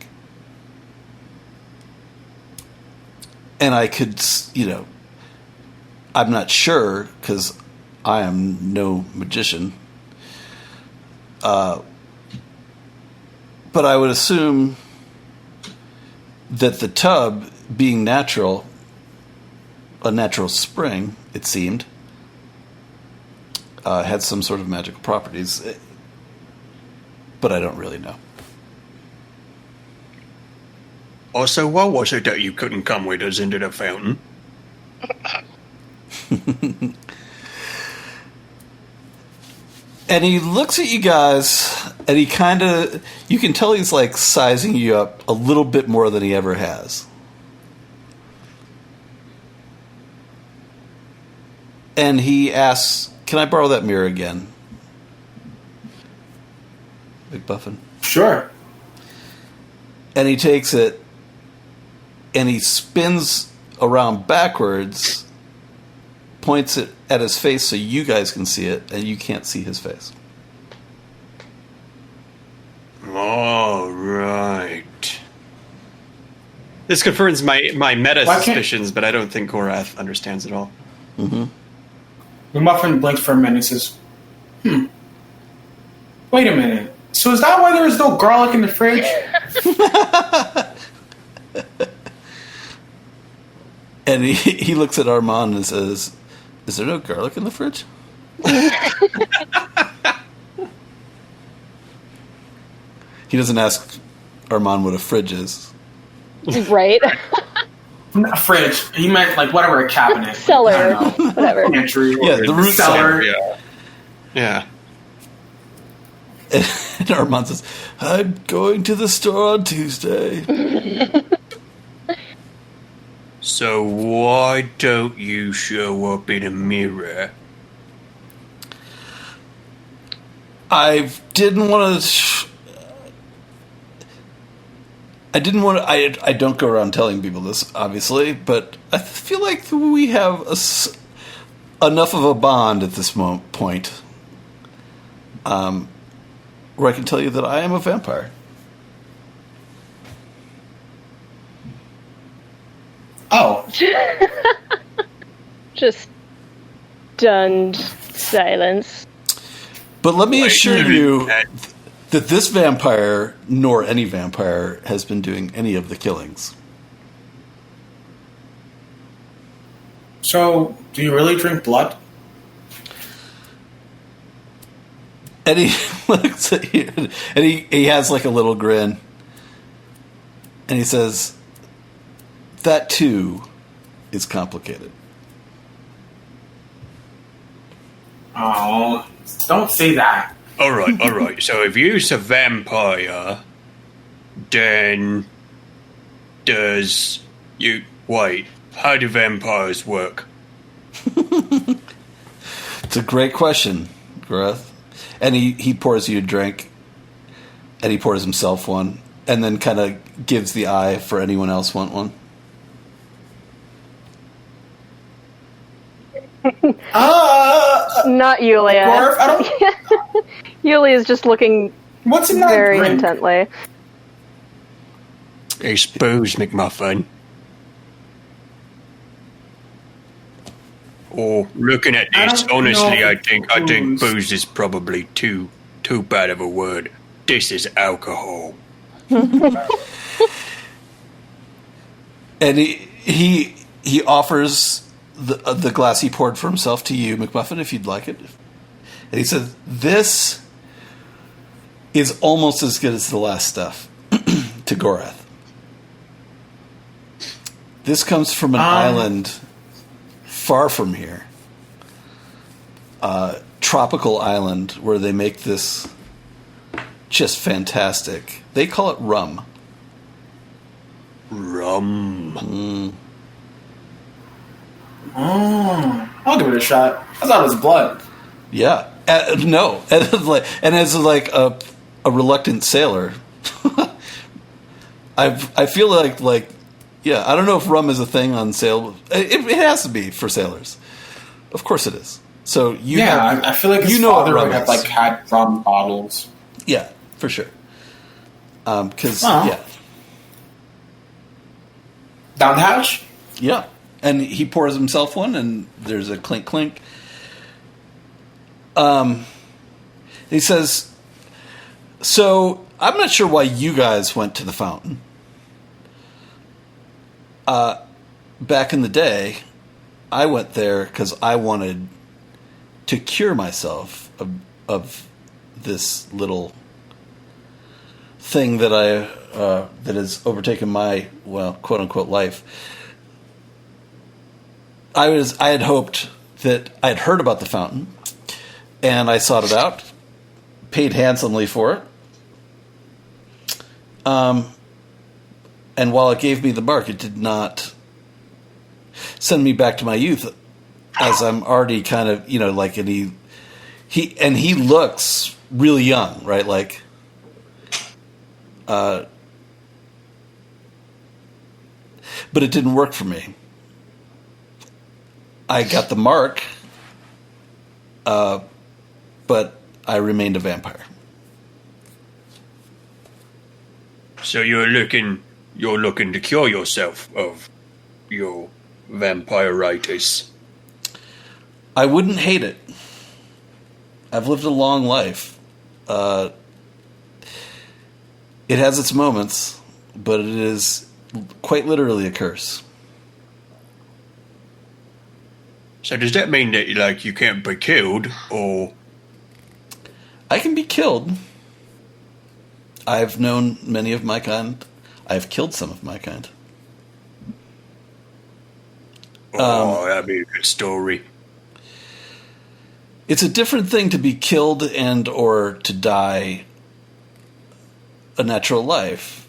And I could, I'm not sure because I am no magician. But I would assume that the tub, being a natural spring, it seemed, had some sort of magical properties. But I don't really know. Also, what was it that you couldn't come with us into the fountain? And he looks at you guys, and he you can tell he's like sizing you up a little bit more than he ever has. And he asks, "Can I borrow that mirror again?" McBuffin. Sure. And he takes it, and he spins around backwards, points it at his face so you guys can see it, and you can't see his face. All right. This confirms my meta suspicions, but I don't think Gorath understands at all. Mm-hmm. The muffin blinks for a minute and says, Wait a minute. So is that why there is no garlic in the fridge? And he looks at Armand and says, "Is there no garlic in the fridge?" He doesn't ask Armand what a fridge is. Right. A fridge. He meant like whatever, a cabinet. Cellar. I don't know. Whatever. Pantry. Yeah, the root cellar. Yeah. And Armand says, I'm going to the store on Tuesday. So why don't you show up in a mirror? I didn't want to... I don't go around telling people this, obviously, but I feel like we have enough of a bond at this point where I can tell you that I am a vampire. Oh. Just stunned silence. But let me assure you that this vampire, nor any vampire, has been doing any of the killings. So, do you really drink blood? And he looks at you, and he has like a little grin, and he says, "That too is complicated." Oh, don't say that. All right. So if you're a vampire, then how do vampires work? It's a great question, Gorath. And he pours you a drink, and he pours himself one, and then kind of gives the eye for anyone else want one. Not Yulia. Gorath, I don't. Yulia's just looking What's in that very drink? intently. It's booze, McMuffin. Oh, looking at I this, don't honestly, know I think booze. booze is probably too bad of a word. This is alcohol. And he offers the glass he poured for himself to you, McMuffin, if you'd like it. And he says, "This is almost as good as the last stuff." To Gorath. This comes from an island far from here. Tropical island where they make this just fantastic. They call it rum. Rum. Oh, I'll give it a shot. I thought it was blood. Yeah. No. And as like a reluctant sailor, I feel like yeah, I don't know if rum is a thing on sail. It has to be for sailors. Of course it is. So I feel like his father would have is. had rum bottles. Yeah, for sure. Because Huh. yeah. Down the hatch? Yeah. And he pours himself one, and there's a clink clink. He says, "So I'm not sure why you guys went to the fountain. Back in the day, I went there because I wanted to cure myself of this little thing that that has overtaken my, well, quote unquote life. I had hoped that I had heard about the fountain, and I sought it out, paid handsomely for it. And while it gave me the mark, it did not send me back to my youth, as I'm already kind of, like, and he looks really young, right? Like, but it didn't work for me. I got the mark, but I remained a vampire. So you're looking to cure yourself of your vampiritis. I wouldn't hate it. I've lived a long life. It has its moments, but it is quite literally a curse. So does that mean that, like, you can't be killed, or... I can be killed. I've known many of my kind. I've killed some of my kind. Oh, that'd be a good story. It's a different thing to be killed and or to die a natural life.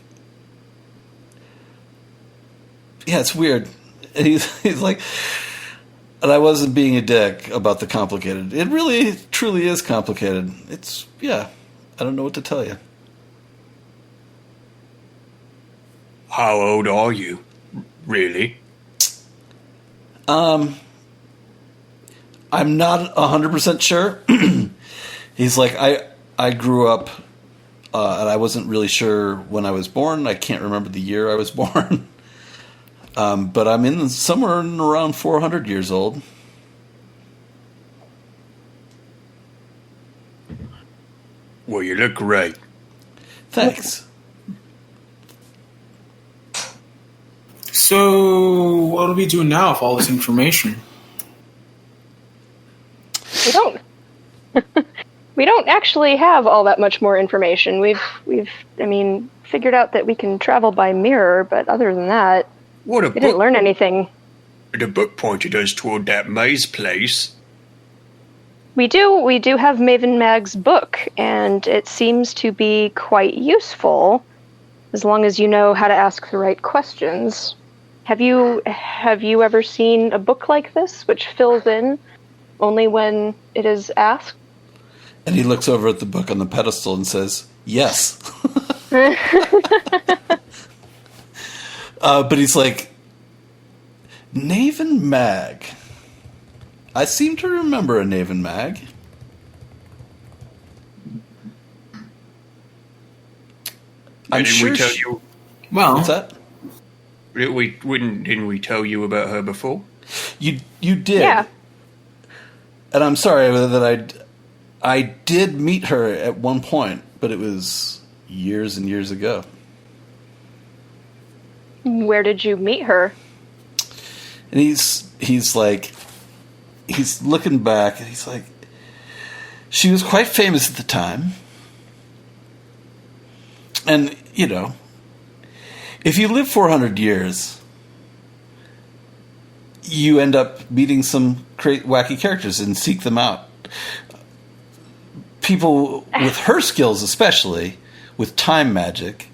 Yeah, it's weird. And he's like, and I wasn't being a dick about the complicated. It really, truly is complicated. It's, yeah, I don't know what to tell you. How old are you, really? I'm not 100% sure. He's like, I grew up, and I wasn't really sure when I was born. I can't remember the year I was born. But I'm in somewhere around 400 years old. Well, you look great. Thanks. So, what do we do now with all this information? We don't. We don't actually have all that much more information. We've figured out that we can travel by mirror, but other than that, What a we didn't book. learn anything. The book pointed us toward that maze place. We do have Maven Mag's book, and it seems to be quite useful, as long as you know how to ask the right questions. Have you ever seen a book like this, which fills in only when it is asked? And he looks over at the book on the pedestal and says, yes. But he's like, Naven Mag. I seem to remember a Naven Mag. I'm Didn't sure we tell you? Well, What's that? Didn't we tell you about her before? You did. Yeah. And I'm sorry that I did meet her at one point, but it was years and years ago. Where did you meet her? And he's like, he's looking back, and he's like, she was quite famous at the time. And, you know, if you live 400 years, you end up meeting some wacky characters and seek them out. People with her skills, especially, with time magic,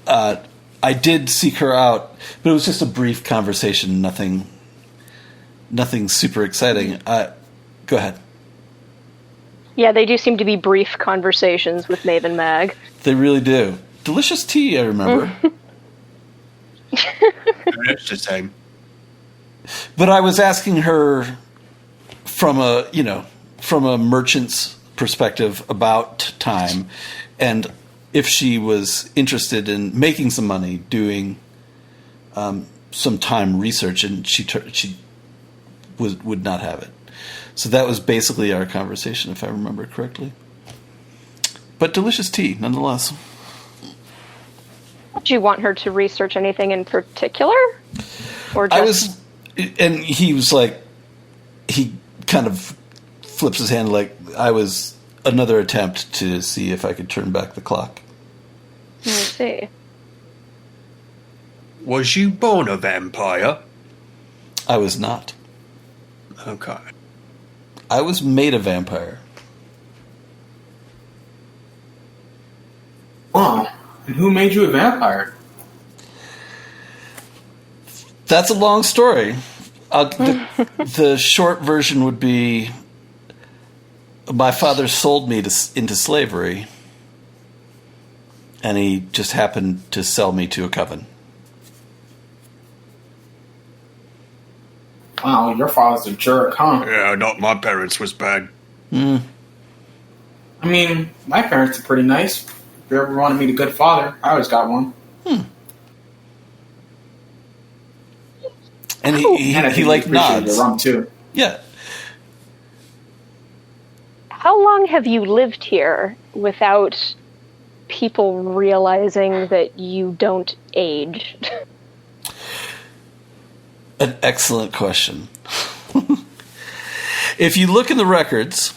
I did seek her out, but it was just a brief conversation, nothing super exciting. Go ahead. Yeah, they do seem to be brief conversations with Maven Mag. They really do. Delicious tea, I remember. That's the same. But I was asking her from a merchant's perspective about time, and if she was interested in making some money doing some time research, and she would not have it. So that was basically our conversation, if I remember correctly. But delicious tea, nonetheless. Did you want her to research anything in particular? Or just... And he was like, he kind of flips his hand like I was another attempt to see if I could turn back the clock. Let's see. Was you born a vampire? I was not. Okay. I was made a vampire. wow. And who made you a vampire? That's a long story. The short version would be my father sold me into slavery, and he just happened to sell me to a coven. Wow, your father's a jerk, huh? Yeah, not my parents was bad. I mean, my parents are pretty nice. If you ever want to meet a good father, I always got one. And And I he think like appreciate nods. your rum too. Yeah. How long have you lived here without people realizing that you don't age? An excellent question. If you look in the records,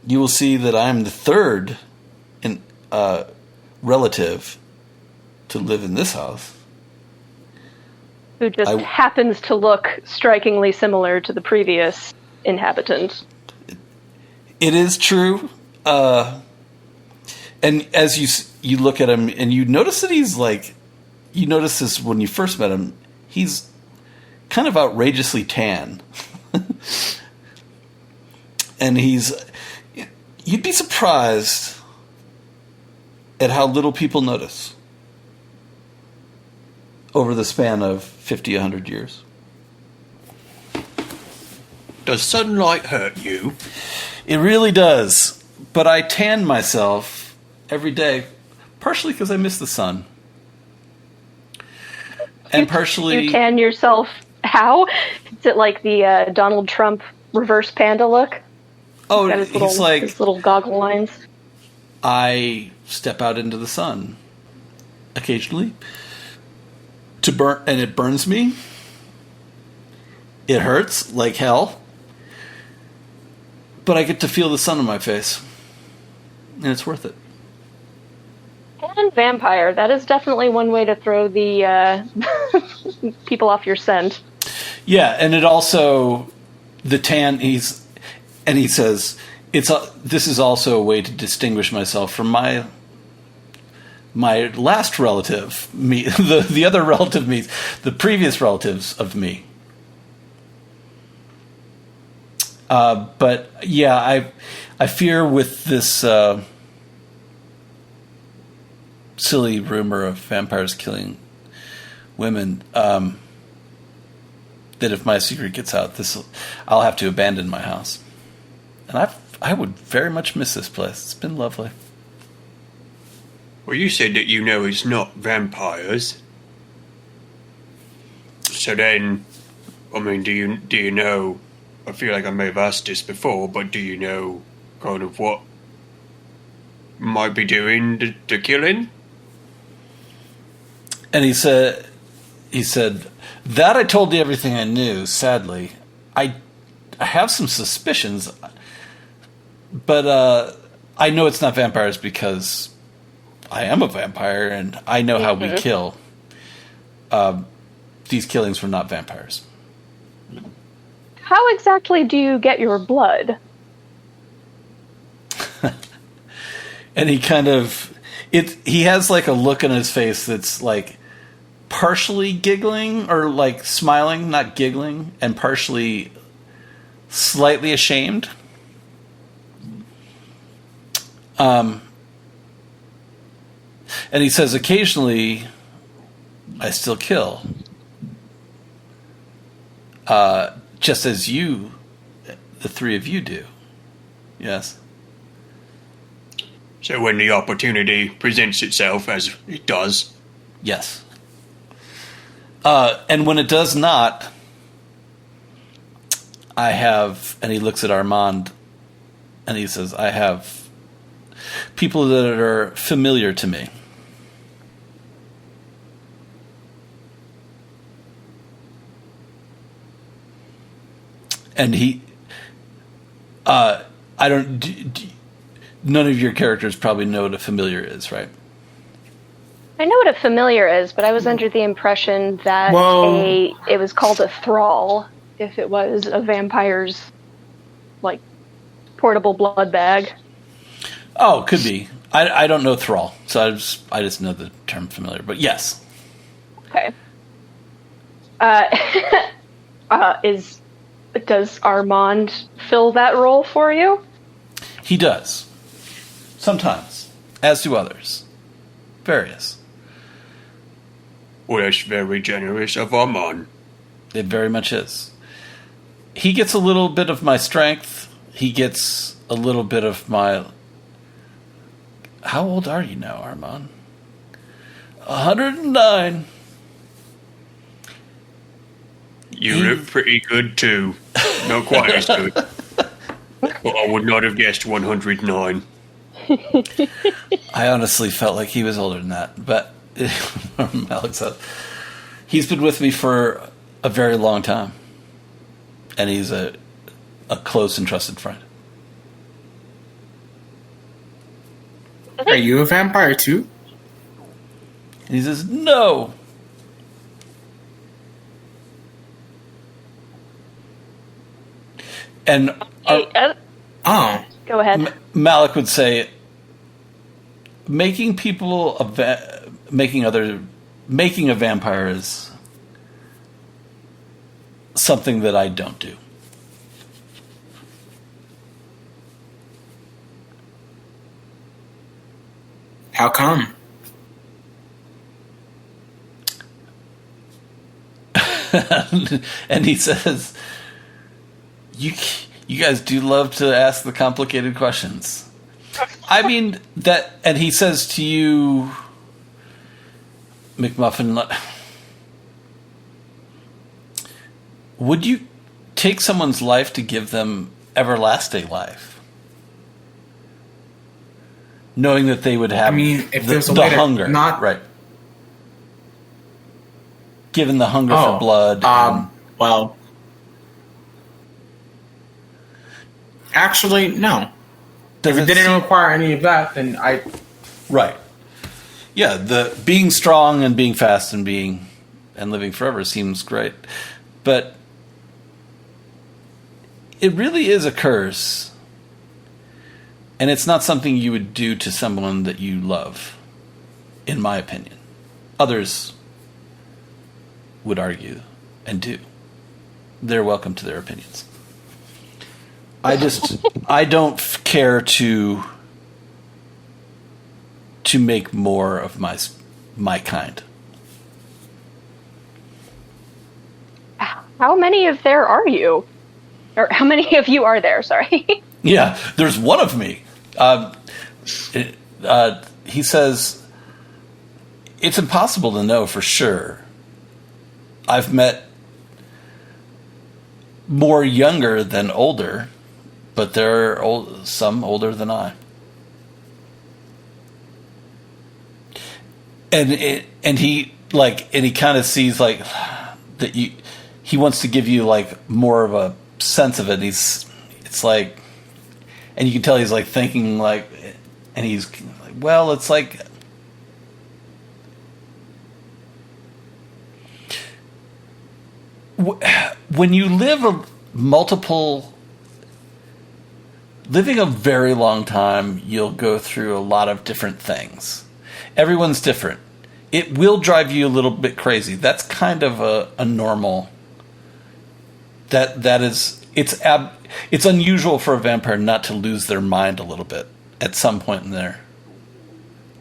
you will see that I'm the third relative to live in this house. Who just happens to look strikingly similar to the previous inhabitant. It is true. And as you look at him, and you notice that he's like... You notice this when you first met him. He's kind of outrageously tan. And you'd be surprised at how little people notice over the span of 50, 100 years. Does sunlight hurt you? It really does. But I tan myself every day, partially because I miss the sun. And partially... You tan yourself how? Is it like the Donald Trump reverse panda look? Oh, he's like... His little goggle lines. I step out into the sun occasionally to burn, and it burns me. It hurts like hell. But I get to feel the sun on my face. And it's worth it. And vampire. That is definitely one way to throw the people off your scent. Yeah, and it also... The tan... He says... This is also a way to distinguish myself from my last relative, me, the other relative me, the previous relatives of me. But yeah, I fear with this silly rumor of vampires killing women, that if my secret gets out, I'll have to abandon my house. And I would very much miss this place. It's been lovely. Well, you said that you know it's not vampires. So then, I mean, do you know... I feel like I may have asked this before, but do you know kind of what might be doing the killing? And he said, that I told you everything I knew, sadly. I have some suspicions, but I know it's not vampires because I am a vampire and I know how we kill. These killings were not vampires. How exactly do you get your blood? And he kind of... He has like a look on his face that's like partially giggling or like smiling, not giggling, and partially slightly ashamed. And he says, occasionally, I still kill. Just as you, the three of you do. Yes. So when the opportunity presents itself, as it does. Yes. And when it does not, I have, and he looks at Armand, and he says, I have people that are familiar to me. And none of your characters probably know what a familiar is, right? I know what a familiar is, but I was under the impression that it was called a thrall if it was a vampire's, like, portable blood bag. Oh, could be. I don't know thrall, so I just know the term familiar, but yes. Okay. Does Armand fill that role for you? He does. Sometimes. As do others. Various. Well, that's very generous of Armand. It very much is. He gets a little bit of my strength. He gets a little bit of my... How old are you now, Armand? 109. You look pretty good, too. Not quite as good. But I would not have guessed 109. I honestly felt like he was older than that. But Malik said, he's been with me for a very long time. And he's a a close and trusted friend. Are you a vampire too? And he says, no. And Oh. Go ahead. Malik would say, making a vampire is something that I don't do. How come? And he says, you guys do love to ask the complicated questions. I mean, that, and he says to you, McMuffin, would you take someone's life to give them everlasting life? Knowing that they would have if there's a the way to hunger. not... Right. Given the hunger for blood. Well... Actually, no. If it didn't require any of that, then I... Right. Yeah, the being strong and being fast and living forever seems great. But it really is a curse. And it's not something you would do to someone that you love, in my opinion. Others would argue and do. They're welcome to their opinions. I don't care to make more of my kind. How many of there are you? Or how many of you are there, sorry? Yeah, there's one of me. He says, it's impossible to know for sure. I've met more younger than older, but there are some older than I. And he kind of sees like that he wants to give you like more of a sense of it. It's like, and you can tell he's like thinking like, and he's like, well, it's like, when you living a very long time, you'll go through a lot of different things. Everyone's different. It will drive you a little bit crazy. That's kind of a normal. That is, it's unusual for a vampire not to lose their mind a little bit at some point in their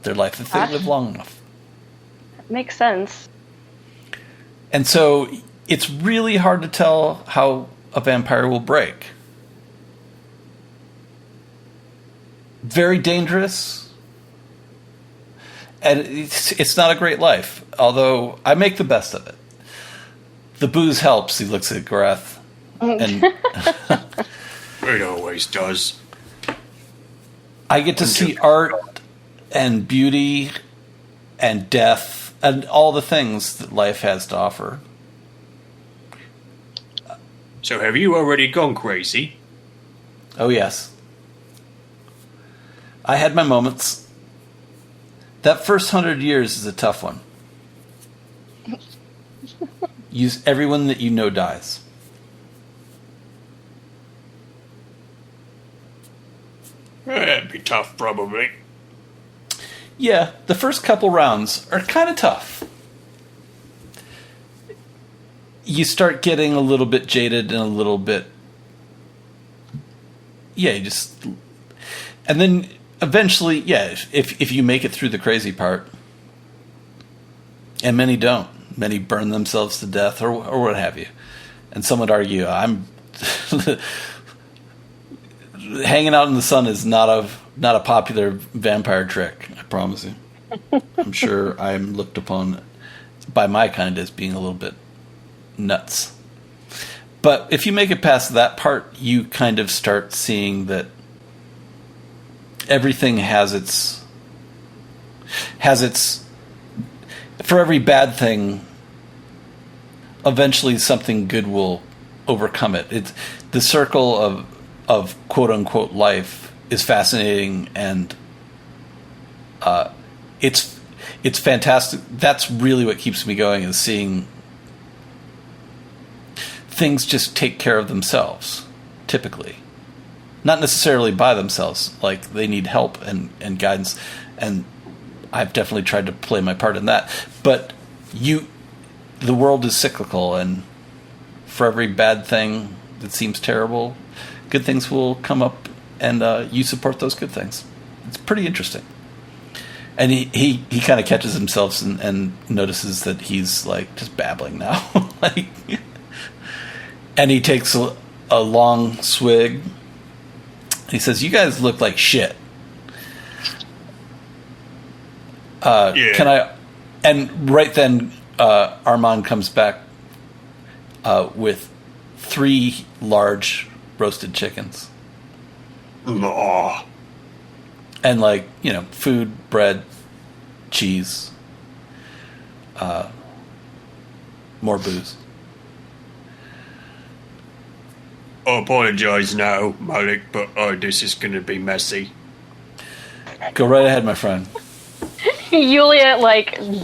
life if they live long enough. That makes sense. And so it's really hard to tell how a vampire will break. Very dangerous. And it's not a great life, although I make the best of it. The booze helps, he looks at Gorath. And it always does. I get to see art and beauty and death and all the things that life has to offer. So have you already gone crazy? Oh, yes. I had my moments. That first 100 years is a tough one. Everyone that you know dies. That'd be tough, probably. Yeah, the first couple rounds are kind of tough. You start getting a little bit jaded and a little bit... Yeah, and then eventually, yeah, if you make it through the crazy part, and many don't. Many burn themselves to death or what have you. And some would argue, I'm... hanging out in the sun is not a popular vampire trick, I promise you. I'm sure I'm looked upon by my kind as being a little bit nuts. But if you make it past that part, you kind of start seeing that everything has its for every bad thing, eventually something good will overcome it. It's the circle of quote unquote life is fascinating, and it's fantastic. That's really what keeps me going, is seeing things just take care of themselves, typically. Not necessarily by themselves, like they need help and guidance, and I've definitely tried to play my part in that. But the world is cyclical, and for every bad thing that seems terrible, good things will come up, and you support those good things. It's pretty interesting. And he kind of catches himself and notices that he's like just babbling now. Like, and he takes a long swig. He says, "You guys look like shit. Yeah. Can I?" And right then, Armand comes back with 3 large roasted chickens. Aw. And, like, food, bread, cheese, more booze. I apologize now, Malik, but this is going to be messy. Go right ahead, my friend. Yulia,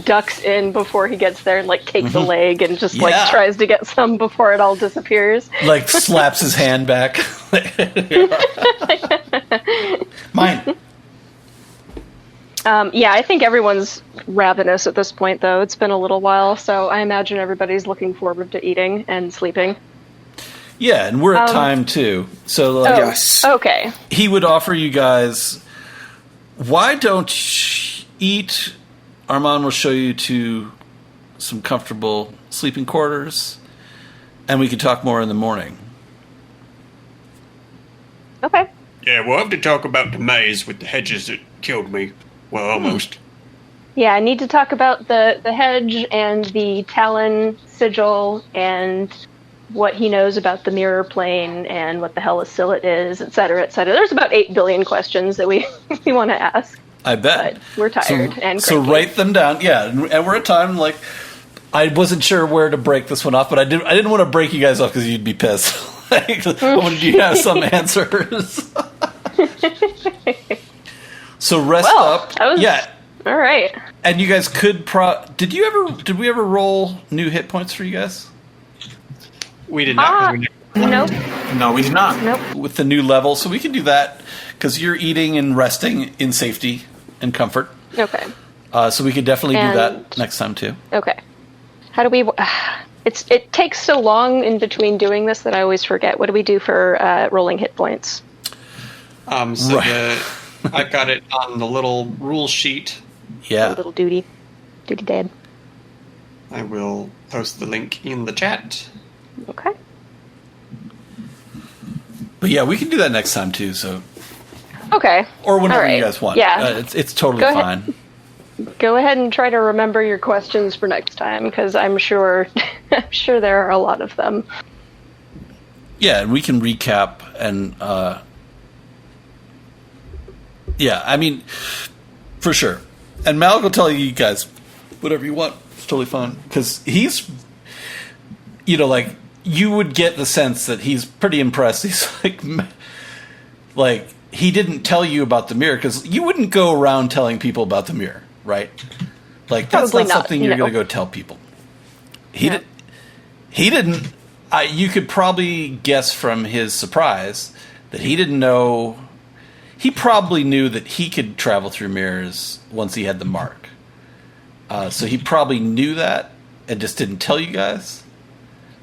ducks in before he gets there and, takes a leg and just, Yeah. tries to get some before it all disappears. Like, slaps his hand back. Mine. Yeah, I think everyone's ravenous at this point, though. It's been a little while, so I imagine everybody's looking forward to eating and sleeping. Yeah, and we're at time, too. So, like, Yes. Okay. he would offer you guys, why don't you eat? Armand will show you to some comfortable sleeping quarters, and we can talk more in the morning. Okay. Yeah, we'll have to talk about the maze with the hedges that killed me. Well, almost. Yeah, I need to talk about the hedge and the Talon sigil and what he knows about the mirror plane and what the hell a sillet is, et cetera, et cetera. There's about 8 billion questions that we want to ask. I bet. But we're tired and so cranky. write them down. Yeah, and we're at time. Like, I wasn't sure where to break this one off, but I didn't want to break you guys off because you'd be pissed. Like, I wanted you to have some answers. So rest up. Yeah. All right. And you guys could did we ever roll new hit points for you guys? We did not. Nope. No, we did not. Nope. With the new level, so we can do that because you're eating and resting in safety and comfort. Okay. So we could definitely do And- that next time too. Okay. How do we... It takes so long in between doing this that I always forget. What do we do for rolling hit points? Right. I've got it on the little rule sheet. Yeah. A little duty dad. I will post the link in the chat. Okay. But yeah, we can do that next time too. So, Okay. or whenever All right. you guys want. Yeah. It's totally Go ahead. fine. Go ahead and try to remember your questions for next time, because I'm sure there are a lot of them. Yeah, and we can recap and yeah, I mean, for sure. And Malik will tell you guys whatever you want. It's totally fine because he's, like, you would get the sense that he's pretty impressed. He's like he didn't tell you about the mirror because you wouldn't go around telling people about the mirror, right? Like, that's Probably not not, something you're no. going to go tell people. He didn't. You could probably guess from his surprise that he didn't know. He probably knew that he could travel through mirrors once he had the mark. So he probably knew that and just didn't tell you guys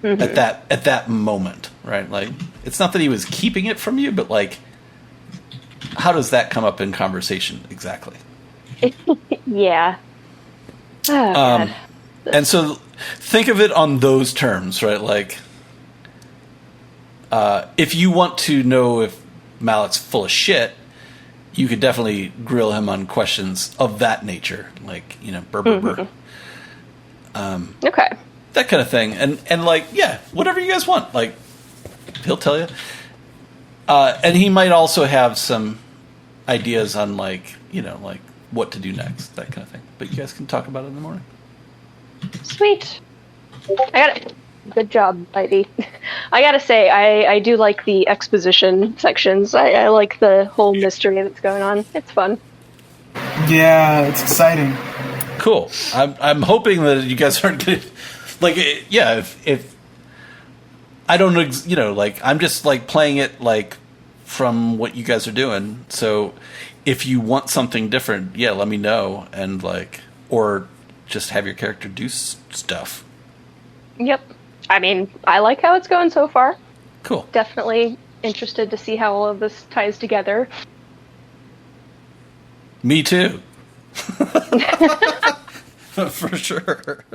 at that moment, right? Like, it's not that he was keeping it from you, but like, how does that come up in conversation exactly? Yeah. Oh, God. And so think of it on those terms, right? Like, if you want to know if Malik's full of shit, you could definitely grill him on questions of that nature, like, burr, burr, burr. Okay. That kind of thing. And like, yeah, whatever you guys want. Like, he'll tell you. And he might also have some ideas on, like, like what to do next, that kind of thing. But you guys can talk about it in the morning. Sweet. I got it. Good job, Ivy. I gotta say, I do like the exposition sections. I like the whole mystery that's going on. It's fun. Yeah, it's exciting. Cool. I'm hoping that you guys aren't going to... Like, yeah, if I don't know, you know, like, I'm just, like, playing it, like, from what you guys are doing. So if you want something different, yeah, let me know. And, like, or just have your character do stuff. Yep. I mean, I like how it's going so far. Cool. Definitely interested to see how all of this ties together. Me too. For sure.